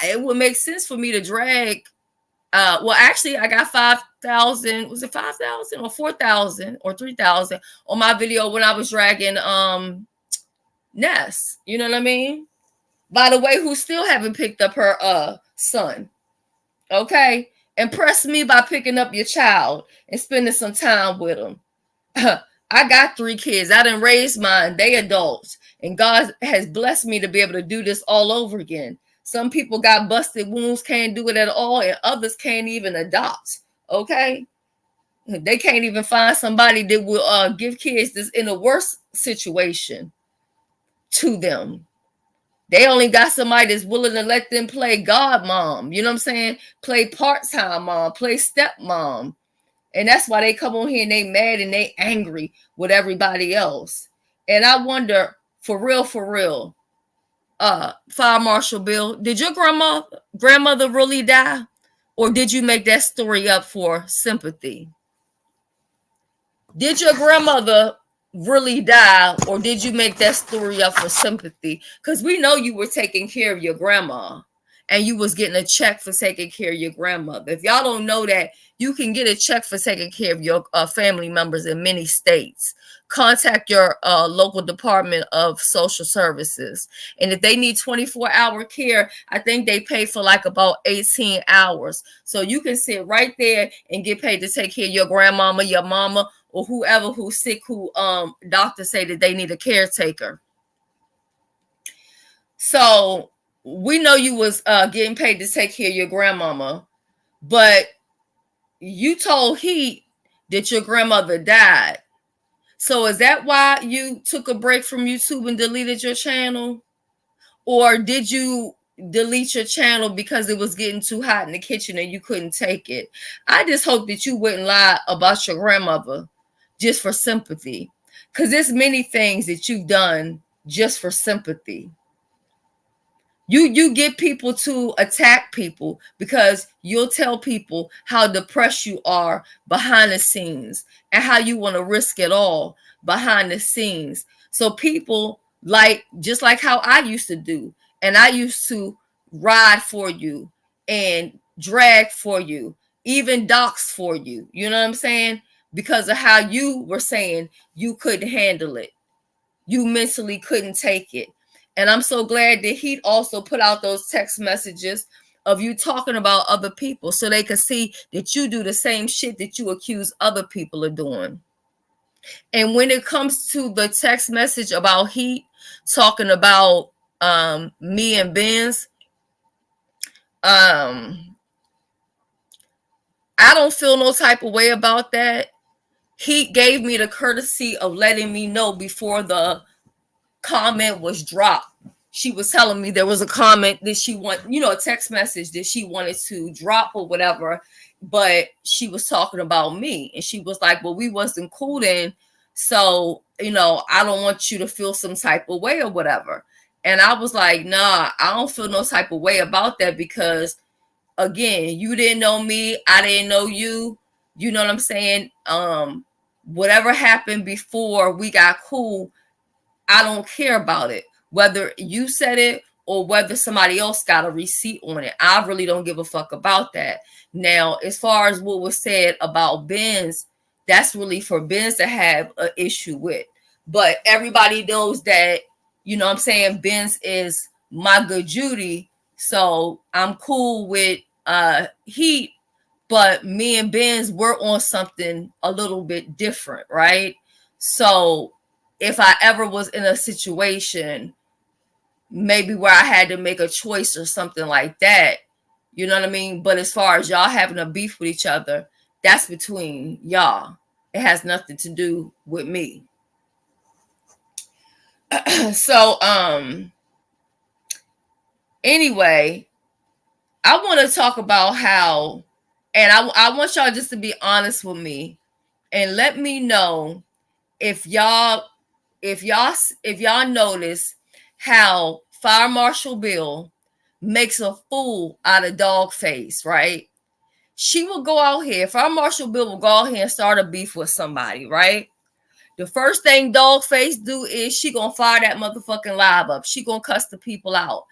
S1: it would make sense for me to drag. Well, actually, I got 5,000. Was it 5,000 or 4,000 or 3,000 on my video when I was dragging Ness? You know what I mean? By the way, who still haven't picked up her son. Okay? Impress me by picking up your child and spending some time with them. I got 3 kids. I done raised mine. They adults. And God has blessed me to be able to do this all over again. Some people got busted wounds, can't do it at all, and others can't even adopt. Okay? They can't even find somebody that will give kids that's in a worse situation to them. They only got somebody that's willing to let them play God mom. You know what I'm saying? Play part-time mom, play stepmom. And that's why they come on here and they mad and they angry with everybody else. And I wonder, for real, Fire Marshal Bill, did your grandmother really die? Or did you make that story up for sympathy? Did your grandmother really die, or did you make that story up for sympathy? Because we know you were taking care of your grandma and you was getting a check for taking care of your grandmother. If y'all don't know that, you can get a check for taking care of your family members in many states. Contact your local Department of Social Services. And if they need 24-hour care, I think they pay for like about 18 hours. So you can sit right there and get paid to take care of your grandmama, your mama, or whoever who's sick, who doctors say that they need a caretaker. So we know you was getting paid to take care of your grandmama, but you told Heat that your grandmother died. So is that why you took a break from YouTube and deleted your channel? Or did you delete your channel because it was getting too hot in the kitchen and you couldn't take it? I just hope that you wouldn't lie about your grandmother just for sympathy, because there's many things that you've done just for sympathy. You get people to attack people because you'll tell people how depressed you are behind the scenes and how you want to risk it all behind the scenes. So people, like, just like how I used to do, and I used to ride for you and drag for you, even dox for you. You know what I'm saying? Because of how you were saying you couldn't handle it. You mentally couldn't take it. And I'm so glad that he also put out those text messages of you talking about other people so they could see that you do the same shit that you accuse other people of doing. And when it comes to the text message about Heat talking about me and Benz, I don't feel no type of way about that. He gave me the courtesy of letting me know before the comment was dropped. She was telling me there was a comment that she a text message that she wanted to drop or whatever, but she was talking about me. And she was like, well, we wasn't cool then. So, I don't want you to feel some type of way or whatever. And I was like, nah, I don't feel no type of way about that because, again, you didn't know me. I didn't know you. You know what I'm saying? Whatever happened before we got cool, I don't care about it. Whether you said it or whether somebody else got a receipt on it. I really don't give a fuck about that. Now, as far as what was said about Benz, that's really for Benz to have an issue with. But everybody knows that, Benz is my good Judy. So I'm cool with Heat. But me and Benz were on something a little bit different, right? So if I ever was in a situation maybe where I had to make a choice or something like that, you know what I mean? But as far as y'all having a beef with each other, that's between y'all. It has nothing to do with me. So, anyway, I want to talk about how, and I want y'all just to be honest with me and let me know if y'all notice how Fire Marshal Bill makes a fool out of Dogface, right? She will go out here, Fire Marshal Bill will go out here and start a beef with somebody, right? The first thing Dogface do is she gonna fire that motherfucking live up. She gonna cuss the people out.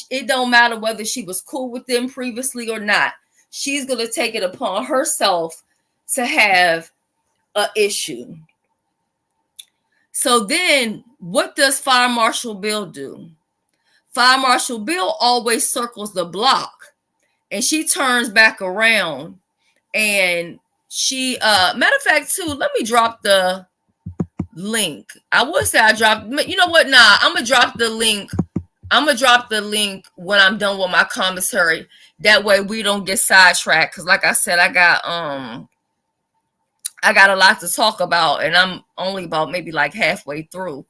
S1: It don't matter whether she was cool with them previously or not. She's gonna take it upon herself to have an issue. So then what does Fire Marshal Bill do? Fire Marshal Bill always circles the block and she turns back around, and she matter of fact too, let me drop the link. I would say I dropped, you know what, nah, I'm gonna drop the link when I'm done with my commentary. That way we don't get sidetracked, because like I said, I got a lot to talk about, and I'm only about maybe like halfway through.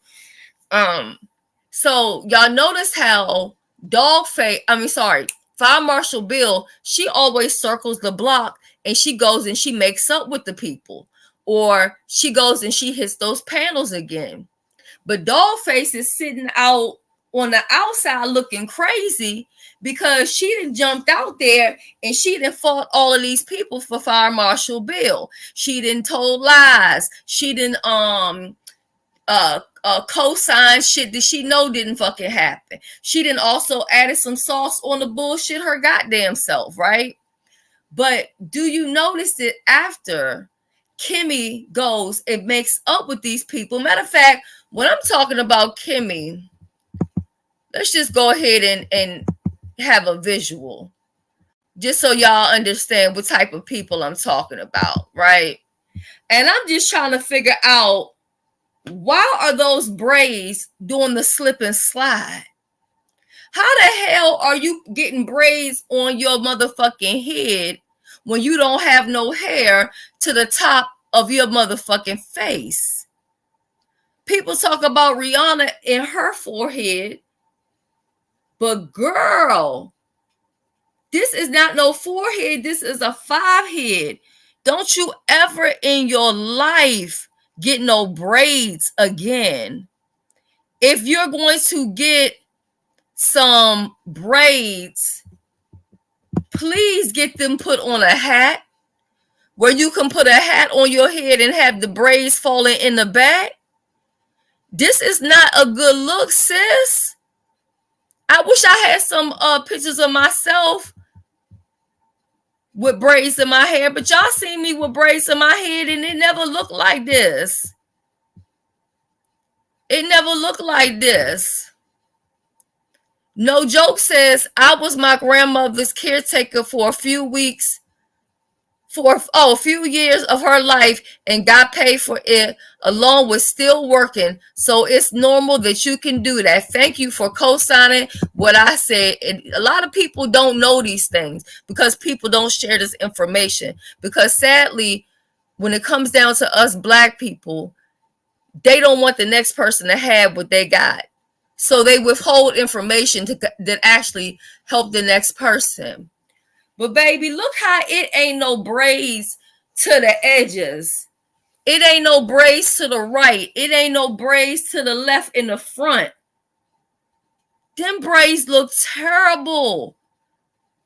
S1: So y'all notice how Fire Marshal Bill, she always circles the block, and she goes and she makes up with the people, or she goes and she hits those panels again. But Dollface is sitting out on the outside looking crazy, because she done jumped out there and she done fought all of these people for Fire Marshal Bill. She done told lies. She done co-sign shit that she know didn't fucking happen. She done also added some sauce on the bullshit her goddamn self, right? But do you notice that after Kimmy goes and makes up with these people? Matter of fact, when I'm talking about Kimmy, let's just go ahead and have a visual, just so y'all understand what type of people I'm talking about, right? And I'm just trying to figure out, why are those braids doing the slip and slide? How the hell are you getting braids on your motherfucking head when you don't have no hair to the top of your motherfucking face? People talk about Rihanna in her forehead, but girl, this is not no forehead. This is a 5 head. Don't you ever in your life get no braids again. If you're going to get some braids, please get them put on a hat, where you can put a hat on your head and have the braids falling in the back. This is not a good look, sis. I wish I had some pictures of myself with braids in my hair, but y'all seen me with braids in my head, and it never looked like this. It never looked like this. No Joke says, I was my grandmother's caretaker for a few years of her life, and got paid for it, along with still working. So it's normal that you can do that. Thank you for co-signing what I said. And a lot of people don't know these things because people don't share this information. Because sadly, when it comes down to us Black people, they don't want the next person to have what they got. So they withhold information that actually help the next person. But baby, look how it ain't no braids to the edges. It ain't no braids to the right. It ain't no braids to the left in the front. Them braids look terrible.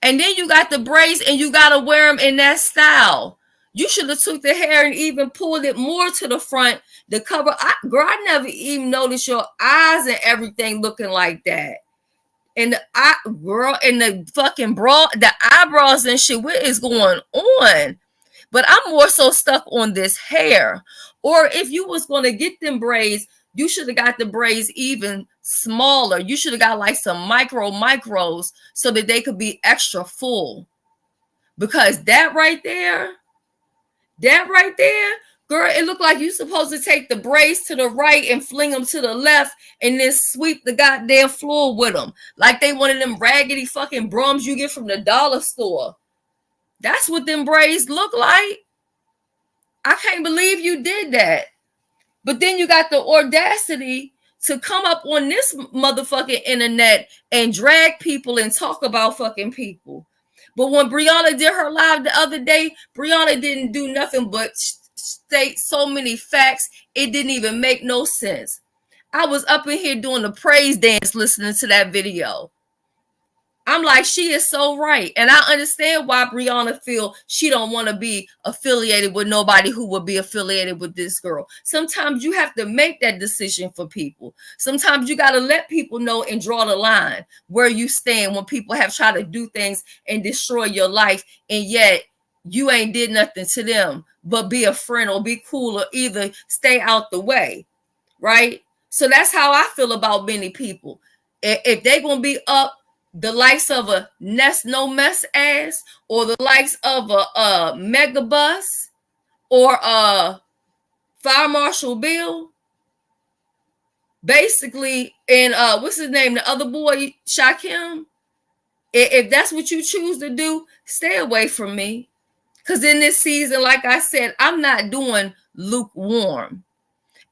S1: And then you got the braids and you got to wear them in that style. You should have took the hair and even pulled it more to the front to cover. Girl, I never even noticed your eyes and everything looking like that. And the fucking the eyebrows and shit, what is going on? But I'm more so stuck on this hair. Or if you was going to get them braids, you should have got the braids even smaller. You should have got like some micros so that they could be extra full. Because that right there, girl, it looked like you supposed to take the braids to the right and fling them to the left and then sweep the goddamn floor with them. Like they one of them raggedy fucking brums you get from the dollar store. That's what them braids look like. I can't believe you did that. But then you got the audacity to come up on this motherfucking internet and drag people and talk about fucking people. But when Brianna did her live the other day, Brianna didn't do nothing but state so many facts, it didn't even make no sense. I was up in here doing the praise dance listening to that video. I'm like, she is so right. And I understand why Brianna feel she don't want to be affiliated with nobody who would be affiliated with this girl. Sometimes you have to make that decision for people. Sometimes you got to let people know and draw the line where you stand when people have tried to do things and destroy your life, and yet you ain't did nothing to them but be a friend or be cool or either stay out the way, right? So that's how I feel about many people. If they're going to be up the likes of a Nest No Mess ass, or the likes of a Mega Bus, or a Fire Marshal Bill, basically, and what's his name, the other boy, Shakim, if that's what you choose to do, stay away from me. Because in this season, like I said, I'm not doing lukewarm.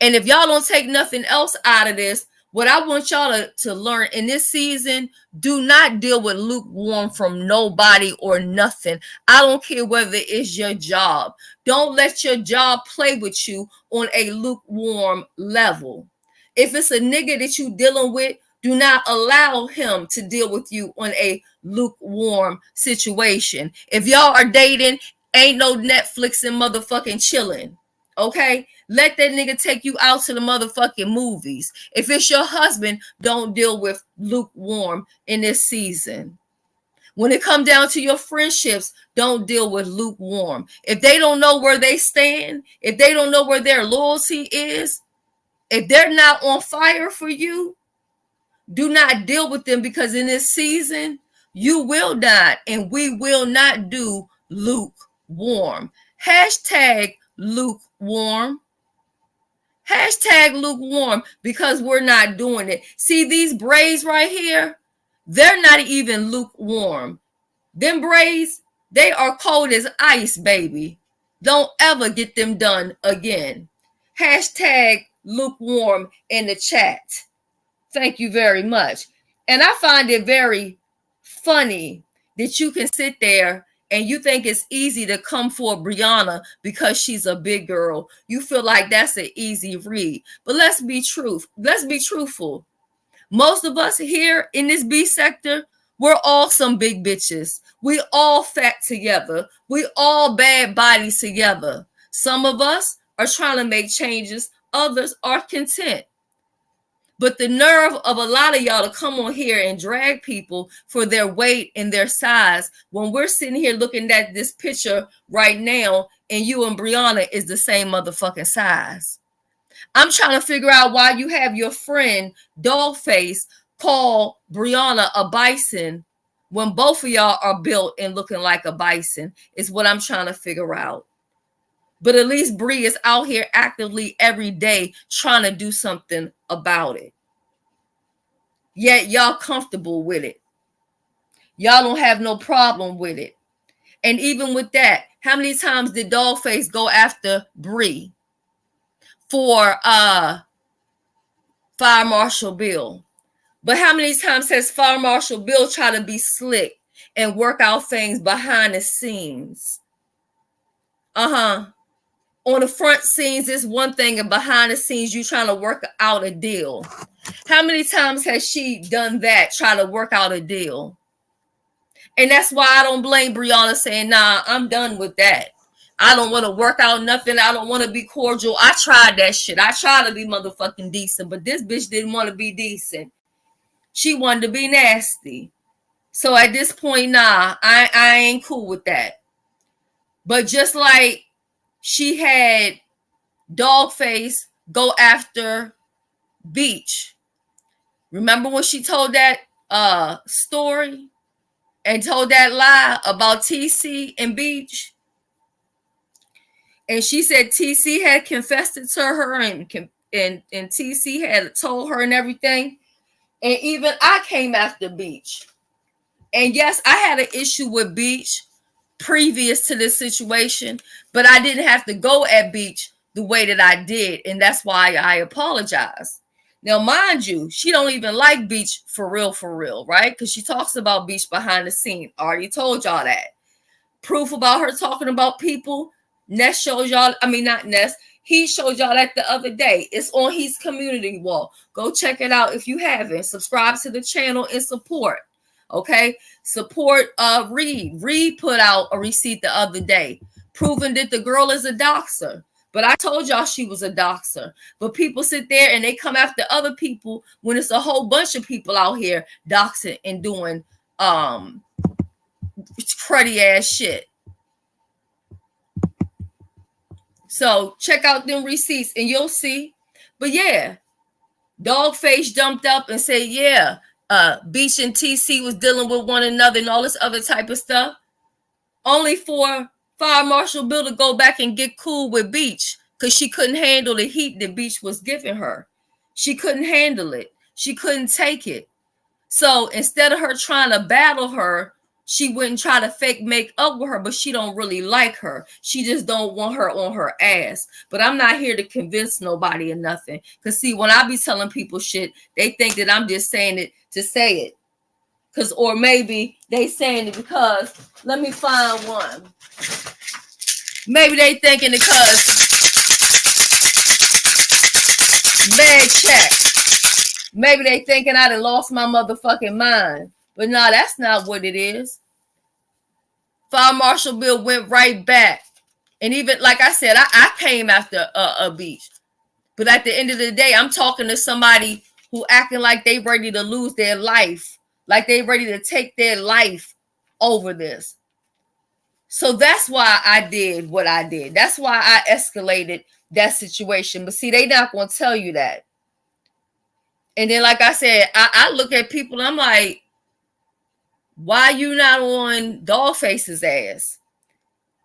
S1: And if y'all don't take nothing else out of this, what I want y'all to learn in this season, do not deal with lukewarm from nobody or nothing. I don't care whether it's your job. Don't let your job play with you on a lukewarm level. If it's a nigga that you dealing with, do not allow him to deal with you on a lukewarm situation. If y'all are dating, ain't no Netflix and motherfucking chilling. Okay? Let that nigga take you out to the motherfucking movies. If it's your husband, don't deal with lukewarm in this season. When it comes down to your friendships, don't deal with lukewarm. If they don't know where they stand, if they don't know where their loyalty is, if they're not on fire for you, do not deal with them, because in this season, you will not, and we will not do lukewarm. Hashtag lukewarm. Hashtag lukewarm, because we're not doing it. See these braids right here? They're not even lukewarm. Them braids, they are cold as ice, baby. Don't ever get them done again. Hashtag lukewarm in the chat. Thank you very much. And I find it very funny that you can sit there and you think it's easy to come for Brianna because she's a big girl. You feel like that's an easy read. But let's be truthful. Most of us here in this B sector, we're all some big bitches. We all fat together. We all bad bodies together. Some of us are trying to make changes. Others are content. But the nerve of a lot of y'all to come on here and drag people for their weight and their size when we're sitting here looking at this picture right now and you and Brianna is the same motherfucking size. I'm trying to figure out why you have your friend Dogface call Brianna a bison when both of y'all are built and looking like a bison is what I'm trying to figure out. But at least Bree is out here actively every day trying to do something about it. Yet y'all comfortable with it. Y'all don't have no problem with it. And even with that, how many times did Dogface go after Bree for Fire Marshal Bill? But how many times has Fire Marshal Bill tried to be slick and work out things behind the scenes? On the front scenes, it's one thing, and behind the scenes, you trying to work out a deal. How many times has she done that, try to work out a deal? And that's why I don't blame Brianna saying, nah, I'm done with that. I don't want to work out nothing. I don't want to be cordial. I tried that shit. I tried to be motherfucking decent, but this bitch didn't want to be decent. She wanted to be nasty. So at this point, nah, I ain't cool with that. But just like she had Dogface go after Beach. Remember when she told that story and told that lie about TC and Beach? And she said TC had confessed it to her and TC had told her and everything. And even I came after Beach. And yes, I had an issue with Beach previous to this situation, but I didn't have to go at Beach the way that I did, and that's why I apologize. Now, mind you, she don't even like Beach for real, right? Because she talks about Beach behind the scene. I already told y'all that. Proof about her talking about people, Ness shows y'all, not Ness, he showed y'all that the other day. It's on his community wall. Go check it out if you haven't. Subscribe to the channel and support. Okay, support Reed. Reed put out a receipt the other day proving that the girl is a doxer. But I told y'all she was a doxer. But people sit there and they come after other people when it's a whole bunch of people out here doxing and doing cruddy ass shit. So check out them receipts and you'll see. But yeah, Dogface jumped up and said, yeah, Beach and TC was dealing with one another and all this other type of stuff, only for Fire Marshal Bill to go back and get cool with Beach because she couldn't handle the heat that Beach was giving her. She couldn't handle it. She couldn't take it. So instead of her trying to battle her, she wouldn't try to fake make up with her, but she don't really like her. She just don't want her on her ass. But I'm not here to convince nobody or nothing. Because see, when I be telling people shit, they think that I'm just saying it to say it. Or maybe they saying it because, let me find one. Maybe they thinking it because bad check. Maybe they thinking I done lost my motherfucking mind. But no, that's not what it is. Fire Marshal Bill went right back. And even, like I said, I came after a Beach. But at the end of the day, I'm talking to somebody who acting like they ready to lose their life. Like they ready to take their life over this. So that's why I did what I did. That's why I escalated that situation. But see, they not going to tell you that. And then, like I said, I look at people and I'm like, why you not on Dollface's ass?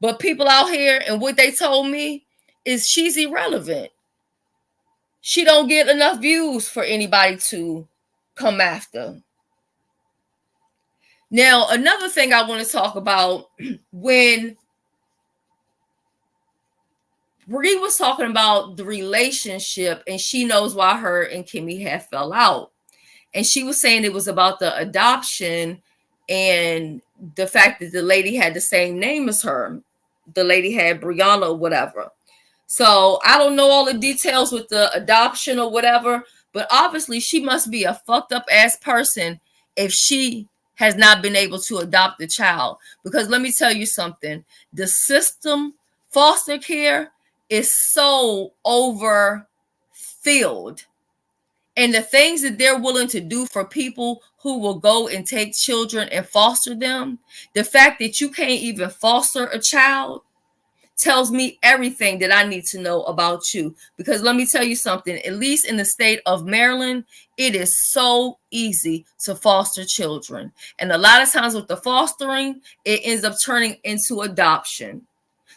S1: But people out here and what they told me is she's irrelevant. She don't get enough views for anybody to come after. Now, another thing I want to talk about, when Bree was talking about the relationship and she knows why her and Kimmy had fell out. And she was saying it was about the adoption and the fact that the lady had the same name as her. The lady had Brianna or whatever. So I don't know all the details with the adoption or whatever, but obviously she must be a fucked up ass person if she has not been able to adopt a child. Because let me tell you something, the system, foster care, is so overfilled. And the things that they're willing to do for people who will go and take children and foster them, the fact that you can't even foster a child tells me everything that I need to know about you. Because let me tell you something, at least in the state of Maryland, it is so easy to foster children. And a lot of times with the fostering, it ends up turning into adoption.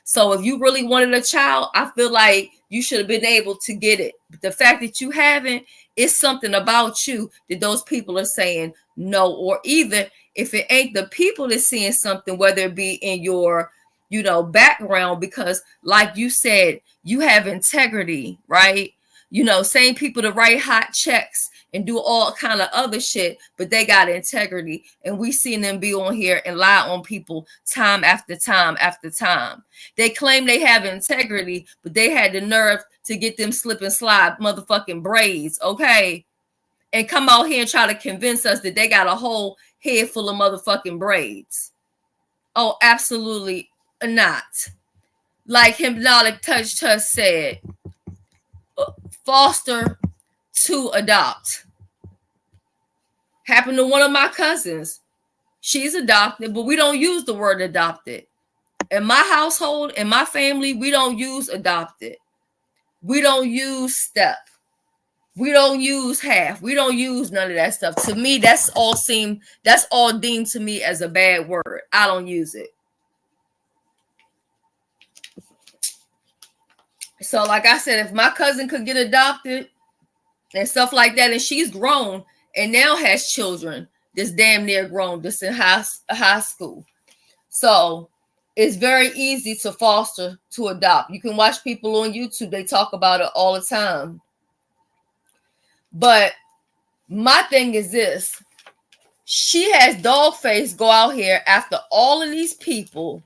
S1: So if you really wanted a child, I feel like you should have been able to get it. But the fact that you haven't, it's something about you that those people are saying no. Or either if it ain't the people that's seeing something, whether it be in your, background, because like you said, you have integrity, right? Same people to write hot checks and do all kind of other shit, but they got integrity. And we seen them be on here and lie on people time after time after time. They claim they have integrity, but they had the nerve to get them slip and slide motherfucking braids, okay? And come out here and try to convince us that they got a whole head full of motherfucking braids. Oh, absolutely not. Like Hypnotic Touch said, foster to adopt. Happened to one of my cousins. She's adopted, but we don't use the word adopted. In my household, in my family, we don't use adopted. We don't use step. We don't use half. We don't use none of that stuff. To me, that's all deemed to me as a bad word. I don't use it. So like I said, if my cousin could get adopted and stuff like that, and she's grown and now has children that's damn near grown, that's in high school. So it's very easy to foster, to adopt. You can watch people on YouTube. They talk about it all the time. But my thing is this. She has Dogface go out here after all of these people.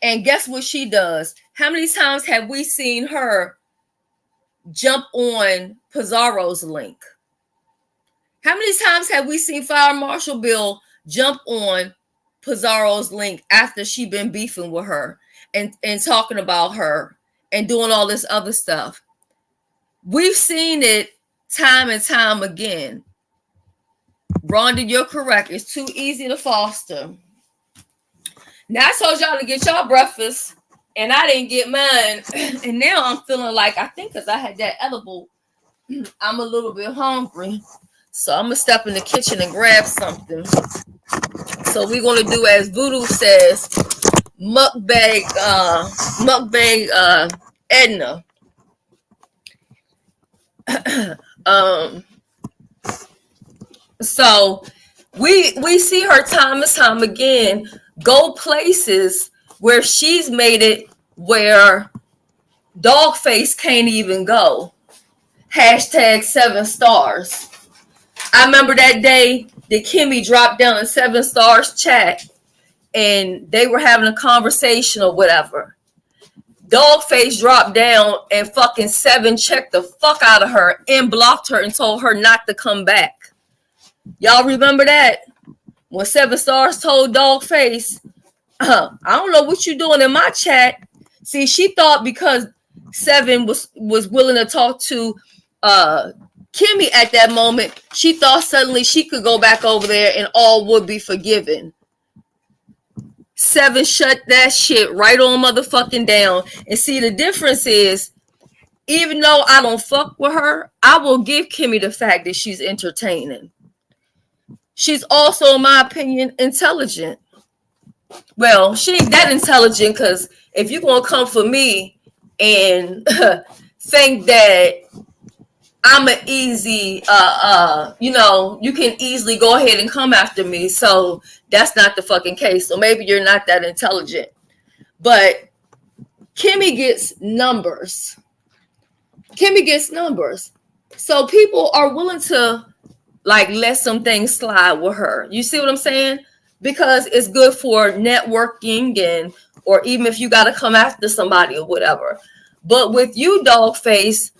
S1: And guess what she does? How many times have we seen her jump on Pizarro's link? How many times have we seen Fire Marshal Bill jump on Pizarro's link after she been beefing with her and talking about her and doing all this other stuff? We've seen it time and time again. Rhonda, you're correct. It's too easy to foster. Now, I told y'all to get y'all breakfast, and I didn't get mine. And now I'm feeling like, I think because I had that edible, I'm a little bit hungry. So I'm gonna step in the kitchen and grab something. So we're gonna do as Voodoo says, mukbang Edna. So we see her time and time again go places where she's made it where Dogface can't even go. Hashtag 7 stars. I remember that day that Kimmy dropped down in 7 stars chat and they were having a conversation or whatever. Dogface dropped down and fucking 7 checked the fuck out of her and blocked her and told her not to come back. Y'all remember that? When 7 stars told Dogface, I don't know what you doing in my chat. See, she thought because 7 was willing to talk to Kimmy at that moment, she thought suddenly she could go back over there and all would be forgiven. 7 shut that shit right on motherfucking down. And see, the difference is, even though I don't fuck with her, I will give Kimmy the fact that she's entertaining. She's also, in my opinion, intelligent. Well, she ain't that intelligent because if you're going to come for me and think that I'm an easy, you can easily go ahead and come after me. So that's not the fucking case. So maybe you're not that intelligent. But Kimmy gets numbers. So people are willing to like let some things slide with her. You see what I'm saying? Because it's good for networking and or even if you got to come after somebody or whatever. But with you, Dogface,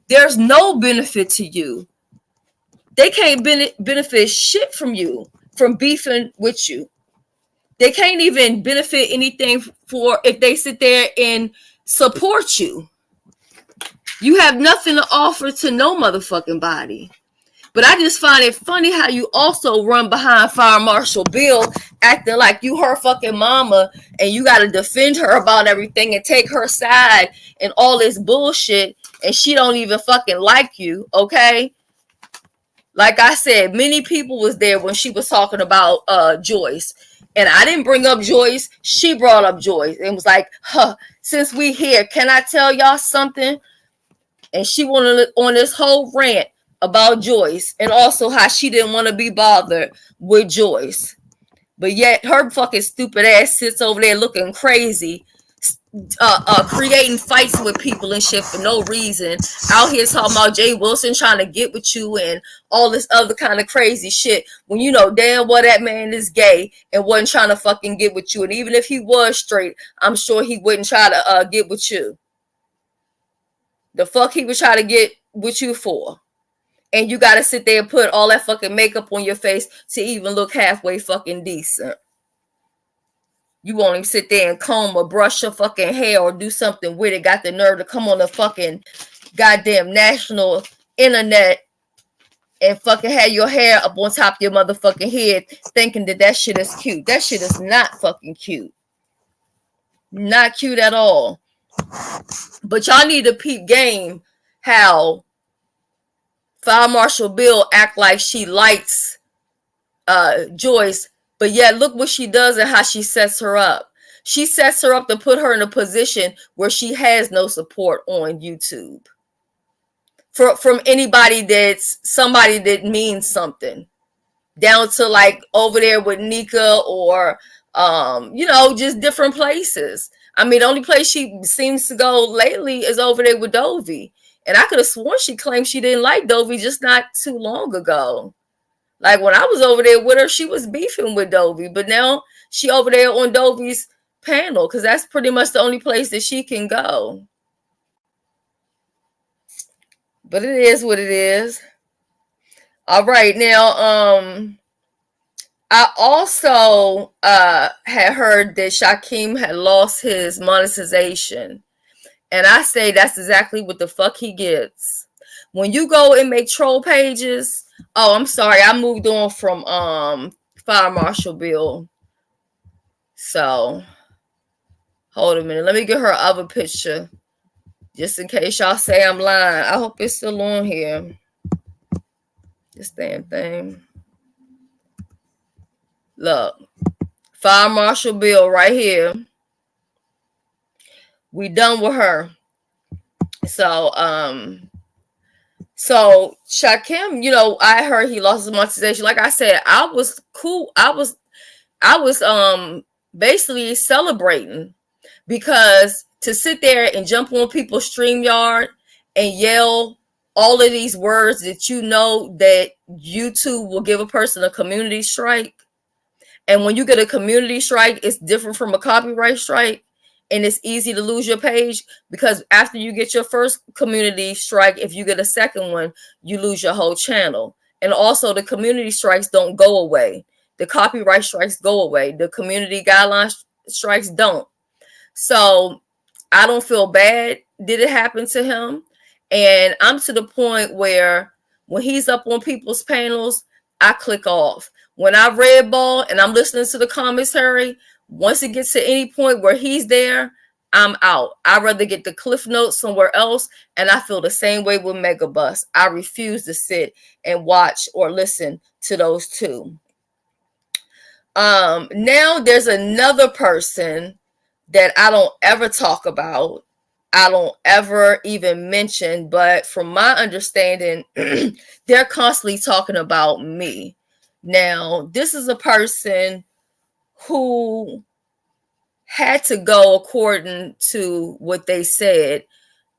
S1: there's no benefit to you. They can't benefit shit from you, from beefing with you. They can't even benefit anything for if they sit there and support you. You have nothing to offer to no motherfucking body. But I just find it funny how you also run behind Fire Marshal Bill acting like you her fucking mama and you got to defend her about everything and take her side and all this bullshit and she don't even fucking like you, okay? Like I said, many people was there when she was talking about Joyce. And I didn't bring up Joyce. She brought up Joyce and was like, since we here, can I tell y'all something? And she went on this whole rant about Joyce and also how she didn't want to be bothered with Joyce. But yet her fucking stupid ass sits over there looking crazy, creating fights with people and shit for no reason. Out here talking about Jay Wilson trying to get with you and all this other kind of crazy shit when you know damn well that man is gay and wasn't trying to fucking get with you. And even if he was straight, I'm sure he wouldn't try to get with you. The fuck he was trying to get with you for? And you got to sit there and put all that fucking makeup on your face to even look halfway fucking decent. You won't even sit there and comb or brush your fucking hair or do something with it. Got the nerve to come on the fucking goddamn national internet and fucking have your hair up on top of your motherfucking head thinking that shit is cute. That shit is not fucking cute. Not cute at all. But y'all need to peep game how Fire Marshal Bill act like she likes Joyce, but yet look what she does and how she sets her up. She sets her up to put her in a position where she has no support on YouTube from anybody that's somebody that means something, down to like over there with Nika or just different places. I mean, the only place she seems to go lately is over there with Dovey. And I could have sworn she claimed she didn't like Dovey just not too long ago. Like when I was over there with her, she was beefing with Dovey. But now she over there on Dovey's panel because that's pretty much the only place that she can go. But it is what it is. All right. Now, I also had heard that Shaquem had lost his monetization. And I say that's exactly what the fuck he gets. When you go and make troll pages. Oh, I'm sorry. I moved on from Fire Marshal Bill. So, hold a minute. Let me get her other picture. Just in case y'all say I'm lying. I hope it's still on here. this damn thing. Look, Fire Marshal Bill right here. We done with her. So Shakim, I heard he lost his monetization. Like I said, I was cool. I was basically celebrating, because to sit there and jump on people's StreamYard and yell all of these words that that YouTube will give a person a community strike. And when you get a community strike, it's different from a copyright strike. And it's easy to lose your page, because after you get your first community strike, if you get a second one, you lose your whole channel. And also the community strikes don't go away. The copyright strikes go away. The community guideline strikes don't. So I don't feel bad did it happen to him. And I'm to the point where when he's up on people's panels, I click off. When I red ball and I'm listening to the commentary, once it gets to any point where he's there, I'm out. I'd rather get the cliff notes somewhere else. And I feel the same way with Megabus. I refuse to sit and watch or listen to those two. Now there's another person that I don't ever talk about. I don't ever even mention, but from my understanding, they're constantly talking about me. Now, this is a person who had to go according to what they said,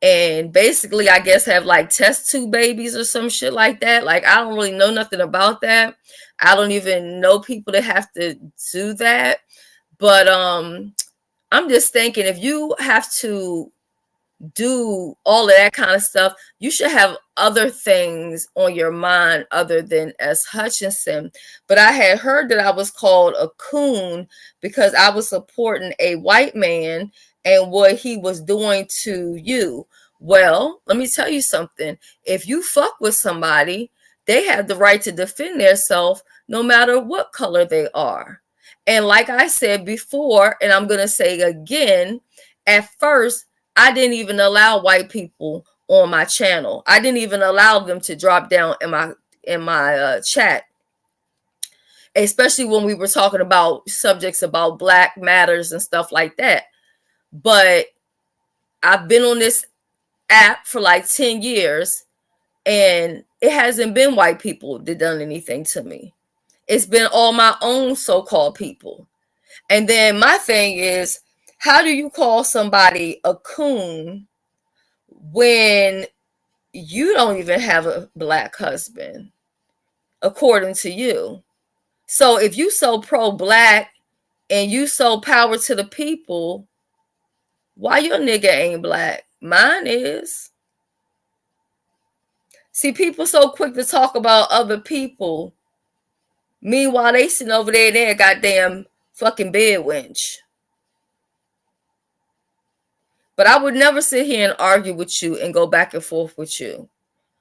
S1: and basically, I guess, have like test tube babies or some shit like that. Like, I don't really know nothing about that. I don't even know people that have to do that. But I'm just thinking, if you have to do all of that kind of stuff, you should have other things on your mind other than S. Hutchinson. But I had heard that I was called a coon because I was supporting a white man and what he was doing to you. Well, let me tell you something. If you fuck with somebody, they have the right to defend themselves no matter what color they are. And like I said before, and I'm going to say again, at first, I didn't even allow white people on my channel. I didn't even allow them to drop down in my chat, especially when we were talking about subjects about Black matters and stuff like that. But I've been on this app for like 10 years, and it hasn't been white people that done anything to me. It's been all my own so-called people. And then my thing is, how do you call somebody a coon when you don't even have a Black husband, according to you? So if you so pro-Black and you so power to the people, why your nigga ain't Black? Mine is. See, people so quick to talk about other people. Meanwhile, they sitting over there in their goddamn fucking bed wench. But I would never sit here and argue with you and go back and forth with you.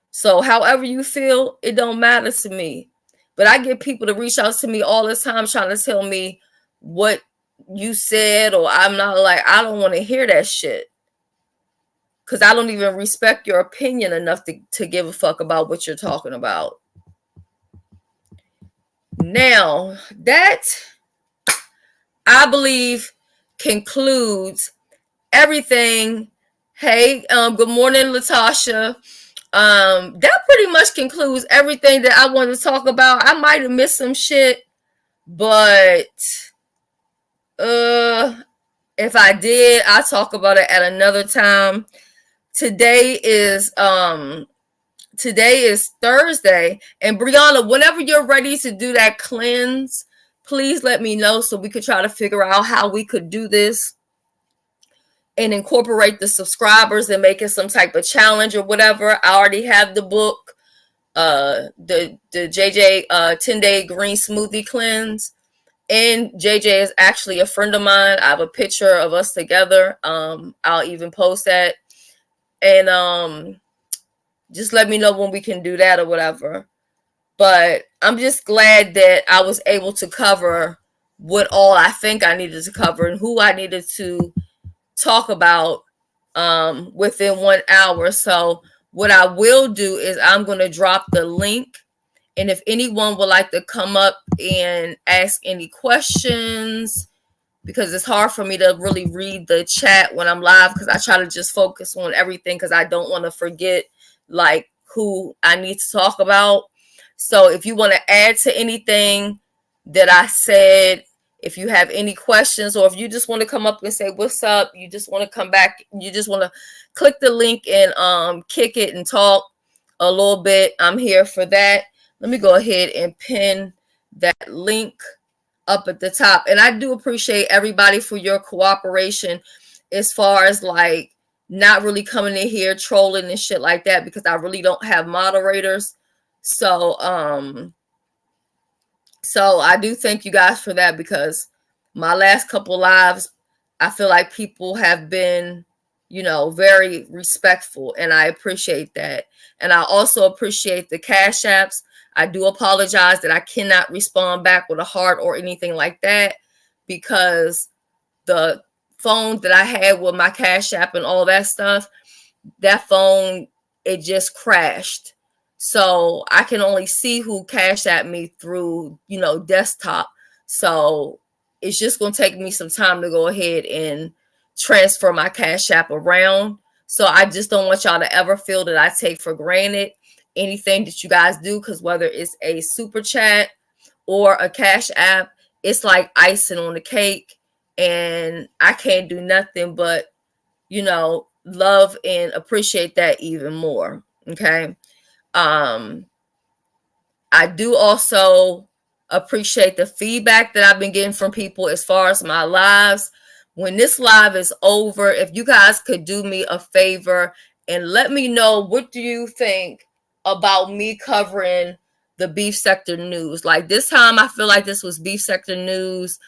S1: So however you feel, it don't matter to me. But I get people to reach out to me all the time trying to tell me what you said, or I'm not like, I don't want to hear that shit. Because I don't even respect your opinion enough to give a fuck about what you're talking about. Now, that, I believe, concludes everything. Hey, good morning, Latasha. That pretty much concludes everything that I wanted to talk about. I might have missed some shit, but if I did, I'll talk about it at another time. Today is Thursday, and Brianna, whenever you're ready to do that cleanse, please let me know so we could try to figure out how we could do this and incorporate the subscribers and make it some type of challenge or whatever. I already have the book, the JJ 10-day green smoothie cleanse. And JJ is actually a friend of mine. I have a picture of us together. I'll even post that. And just let me know when we can do that or whatever. But I'm just glad that I was able to cover what all I think I needed to cover and who I needed to talk about within 1 hour. So what I will do is I'm going to drop the link And if anyone would like to come up and ask any questions, because it's hard for me to really read the chat when I'm live, because I try to just focus on everything because I don't want to forget like who I need to talk about. So if you want to add to anything that I said, if you have any questions, or if you just want to come up and say what's up, you just want to come back, you just want to click the link and kick it and talk a little bit, I'm here for that. Let me go ahead and pin that link up at the top. And I do appreciate everybody for your cooperation as far as like not really coming in here trolling and shit like that, because I really don't have moderators. So I do thank you guys for that, because my last couple lives, I feel like people have been, very respectful, and I appreciate that. And I also appreciate the Cash Apps. I do apologize that I cannot respond back with a heart or anything like that, because the phone that I had with my Cash App and all that stuff, that phone, it just crashed. So I can only see who Cash App me through, desktop. So it's just going to take me some time to go ahead and transfer my Cash App around. So I just don't want y'all to ever feel that I take for granted anything that you guys do, because whether it's a super chat or a Cash App, it's like icing on the cake, and I can't do nothing but love and appreciate that even more. Okay. I do also appreciate the feedback that I've been getting from people as far as my lives. When this live is over, if you guys could do me a favor and let me know, what do you think about me covering the beef sector news? Like this time, I feel like this was beef sector news,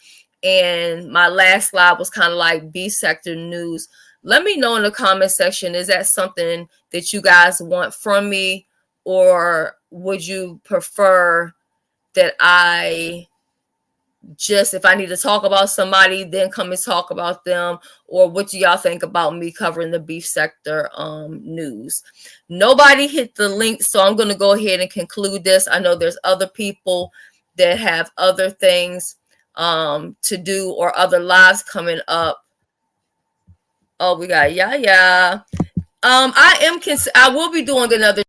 S1: and my last live was kind of like beef sector news. Let me know in the comment section, is that something that you guys want from me, or would you prefer that I just, if I need to talk about somebody, then come and talk about them? Or what do y'all think about me covering the beef sector news? Nobody hit the link, so I'm going to go ahead and conclude this. I know there's other people that have other things to do, or other lives coming up. Oh, we got yeah. I will be doing another.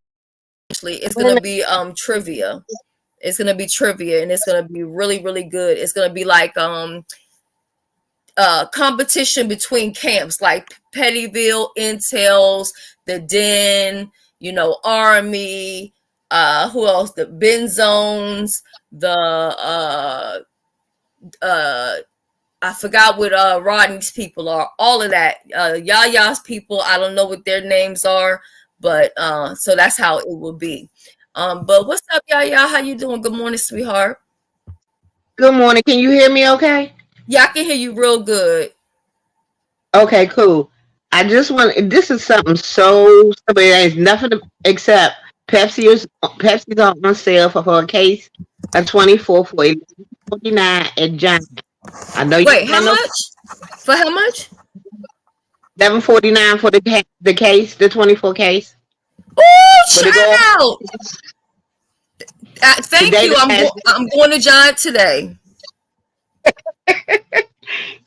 S1: Actually, it's gonna be trivia. It's gonna be trivia, and it's gonna be really, really good. It's gonna be like competition between camps, like Pettyville, Intels, the Den, Army, who else? The Ben Zones, the I forgot what Rodney's people are. All of that. Yaya's people, I don't know what their names are, but so that's how it will be. But what's up, Yaya? How you doing? Good morning, sweetheart.
S4: Good morning. Can you hear me okay?
S1: Yeah, I can hear you real good.
S4: Okay, cool. I just want, this is something so simple. There's nothing except Pepsi's on sale for a case of 24 for $11.49 at Giant. I know you
S1: Wait, how
S4: have no
S1: much? For how much?
S4: $11.49 for the case, the 24 case.
S1: Oh,
S4: But it
S1: shout
S4: go
S1: out! Thank
S4: today.
S1: you. I'm going to Giant today.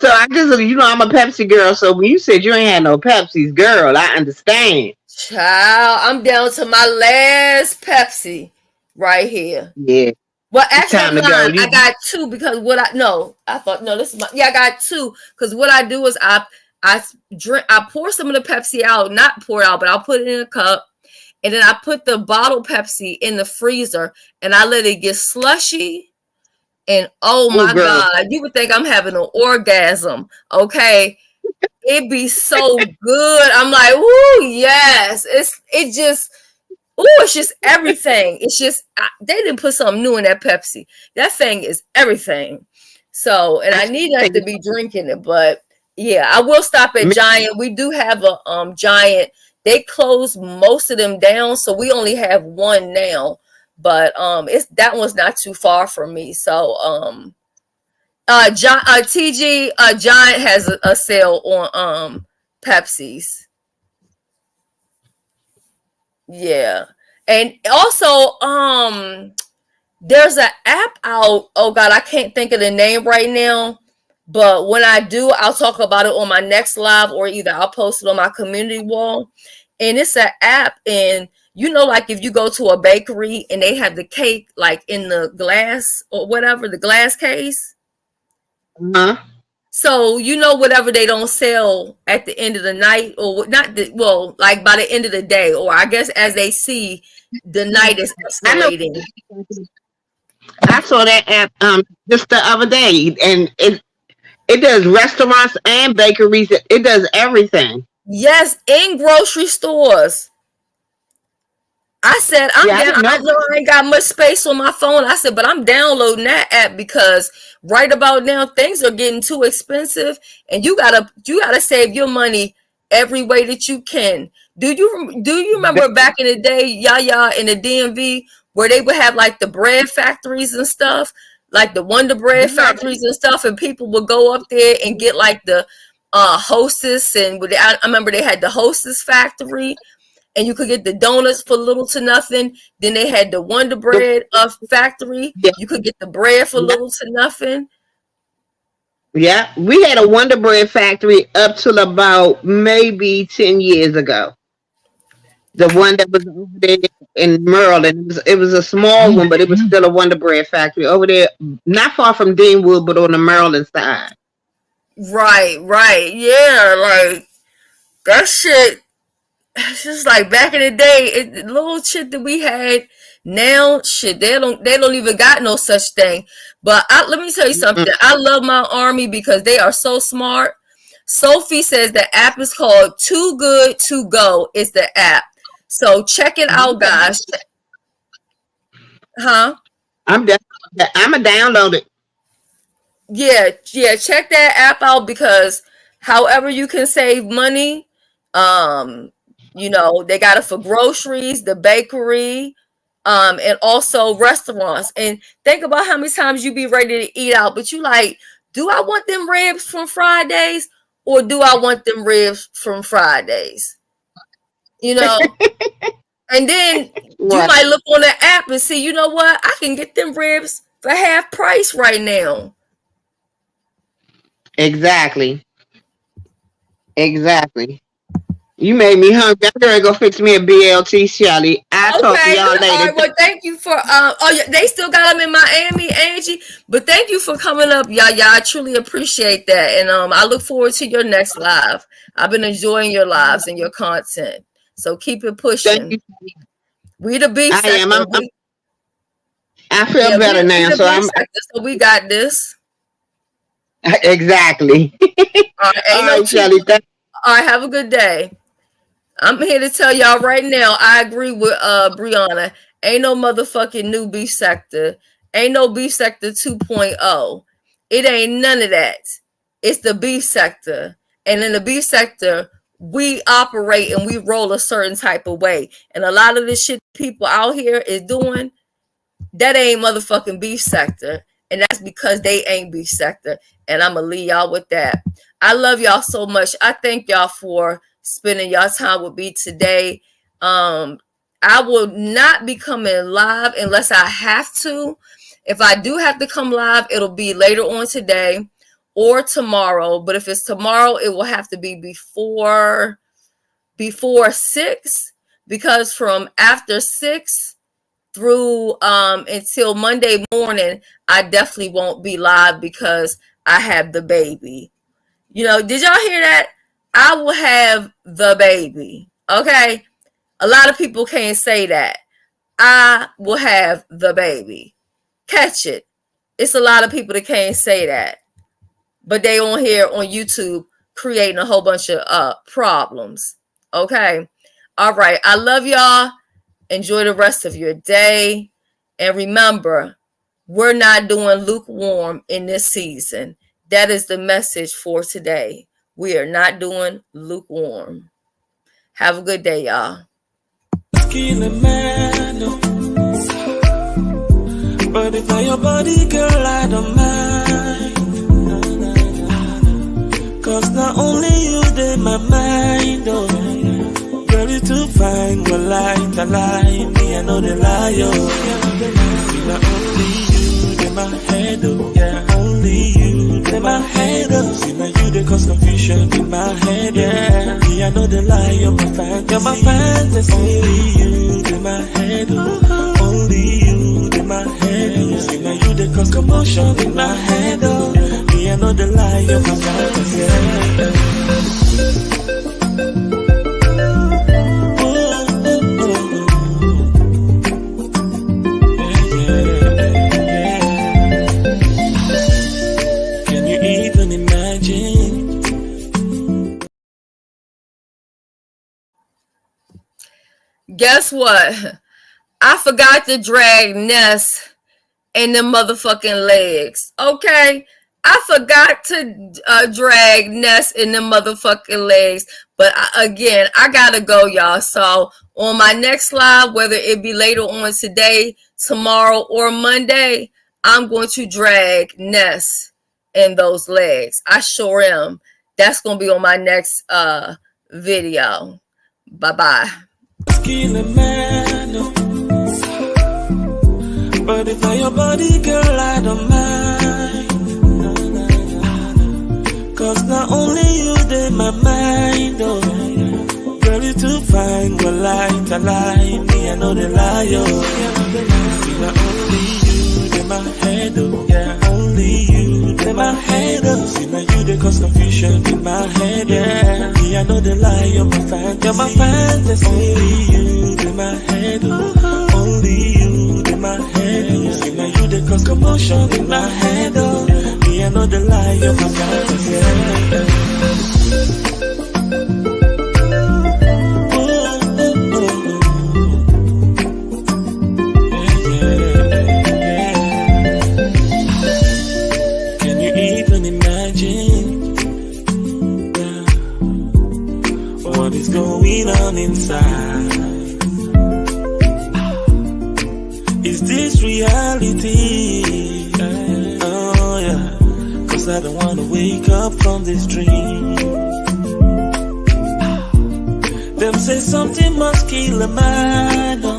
S4: So I just, I'm a Pepsi girl. So when you said you ain't had no Pepsi's, girl, I understand.
S1: Child, I'm down to my last Pepsi right here.
S4: Yeah,
S1: Well,
S4: it's
S1: actually, I'm
S4: time to go.
S1: lying. I got two, because I thought, no, this is my, yeah, I got two, because what I do is I pour some of the Pepsi out, not pour it out, but I'll put it in a cup, and then I put the bottle Pepsi in the freezer, and I let it get slushy, and oh my
S4: Girl,
S1: God, you would think I'm having an orgasm, okay? It be so good. I'm like, ooh, yes. It just, ooh, it's just everything. It's just, they didn't put something new in that Pepsi. That thing is everything. So, and I need not to be drinking it, but yeah, I will stop at Giant. We do have a Giant. They closed most of them down, so we only have one now. But that one's not too far from me. So TG Giant has a sale on Pepsi's. Yeah. And also There's an app out. Oh God, I can't think of the name right now. But when I do, I'll talk about it on my next live, or either I'll post it on my community wall. And it's an app, and like if you go to a bakery and they have the cake like in the glass or whatever, the glass case.
S4: Uh-huh.
S1: So whatever they don't sell at the end of the night, or not, like by the end of the day, or I guess as they see the night is escalating.
S4: I saw that app just the other day, and it does restaurants and bakeries. It does everything.
S1: Yes, in grocery stores. I said, I know I ain't got much space on my phone. I said, but I'm downloading that app because right about now things are getting too expensive, and you gotta save your money every way that you can. Do you remember back in the day, Yaya, in the DMV, where they would have like the bread factories and stuff, like the Wonder Bread factories and stuff, and people would go up there and get like the Hostess, and I remember they had the Hostess factory. And you could get the donuts for little to nothing. Then they had the Wonder Bread factory. Yeah. You could get the bread for little to nothing.
S4: Yeah, we had a Wonder Bread factory up till about maybe 10 years ago. The one that was over there in Maryland. It was a small one, but it was still a Wonder Bread factory over there, not far from Deanwood, but on the Maryland side.
S1: Right. Yeah, like that shit. It's just like back in the day, the little shit that we had. Now, shit, they don't even got no such thing. But let me tell you something. I love my army because they are so smart. Sophie says the app is called Too Good To Go. It's the app. So check it out, guys. Huh?
S4: I'm gonna download it.
S1: Yeah. Check that app out because however you can save money, they got it for groceries, the bakery, and also restaurants. And think about how many times you be ready to eat out, but you like, do I want them ribs from Fridays or do I want them ribs from Fridays? And then you might look on the app and see, you know what? I can get them ribs for half price right now.
S4: Exactly. You made me hungry. I'm gonna go fix me a BLT, Shelly. I'll talk to y'all later.
S1: All right, well, thank you for they still got them in Miami, Angie. But thank you for coming up, y'all. I truly appreciate that. And I look forward to your next live. I've been enjoying your lives and your content. So keep it pushing. We the beef sector.
S4: I feel better now.
S1: So we got this.
S4: Exactly.
S1: All right,
S4: Shelly.
S1: All right, have a good day. I'm here to tell y'all right now, I agree with Brianna. Ain't no motherfucking new beef sector. Ain't no beef sector 2.0. It ain't none of that. It's the beef sector. And in the beef sector, we operate and we roll a certain type of way. And a lot of this shit people out here is doing, that ain't motherfucking beef sector. And that's because they ain't beef sector. And I'm going to leave y'all with that. I love y'all so much. I thank y'all for spending y'all time with me today. I will not be coming live unless I have to. If I do have to come live, it'll be later on today or tomorrow. But if it's tomorrow, it will have to be before 6, because from after 6 through until Monday morning, I definitely won't be live because I have the baby. Did y'all hear that? I will have the baby. Okay. A lot of people can't say that. I will have the baby. Catch it. It's a lot of people that can't say that. But they on here on YouTube creating a whole bunch of problems. Okay. All right. I love y'all. Enjoy the rest of your day. And remember, we're not doing lukewarm in this season. That is the message for today. We are not doing lukewarm. Have a good day, y'all.
S3: But if I your body, girl, I don't mind. Cause not only you in my mind, oh. Girl, you too fine, well, lie, me, I know the lie, oh. only you in my head, oh yeah. Only you in my head, oh. See now you they cause confusion in my head, yeah. Me I know the lie, you're my fantasy. You're my fantasy. Only you in my head, oh. Only you in my head, oh. See now you they cause commotion in my head, oh. Me I know the lie, you're my fantasy, yeah.
S1: Guess what? I forgot to drag Ness in the motherfucking legs. Okay? I forgot to drag Ness in the motherfucking legs. But again, I gotta go, y'all. So on my next live, whether it be later on today, tomorrow, or Monday, I'm going to drag Ness in those legs. I sure am. That's going to be on my next video. Bye-bye.
S3: Kill a man, no. But if I your body, girl, I don't mind. No, no, no, no. Cause not only you in my mind, oh. Girl, you too fine, but light, I lie. Me, I know the lie, oh. See, not only you in my head, oh. Yeah, only you in my head, oh. See, now you they cause confusion in my head, yeah. Me, I know the lie, you're my fantasy. You're my fantasy. Only you in my head, oh. Only you in my head, oh. See, now you they cause commotion in my head, oh. Me, I know the lie, you're my fantasy, yeah. Inside, is this reality? Oh yeah, cause I don't wanna wake up from this dream. Them say something must kill a man, oh,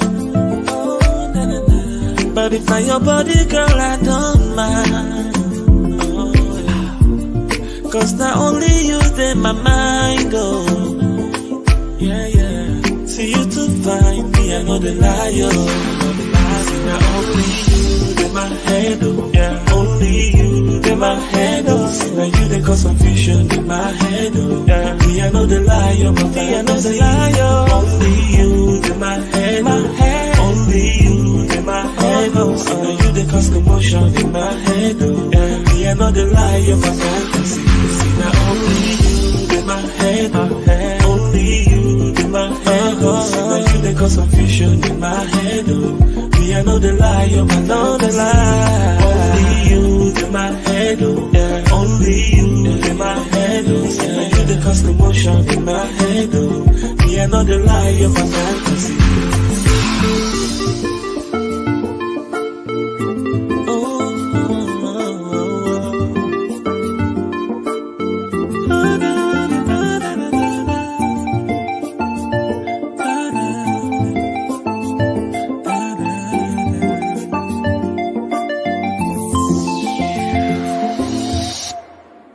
S3: nah, nah, nah. But if not your body, girl, I don't mind. Oh yeah, cause not only you in my mind, oh yeah, yeah. See you too fine, me I know the liar. See now only you in my head, oh yeah. Only you in my head, oh. See now you they cause confusion in my head, oh yeah. Me I know the liar, but me I know the liar. Only you in my head, only you in my head, oh. See now you they cause commotion in my head, oh yeah. Me I know the liar, my fantasy. See now only you in my head, only you in my head, oh. See now you they cause confusion in my head, oh. Me I know the lie, I know the lie. Only you in my head, oh yeah. Only you in my head, oh. See now you they cause commotion in my head, oh. Me I know the lie, my fantasy.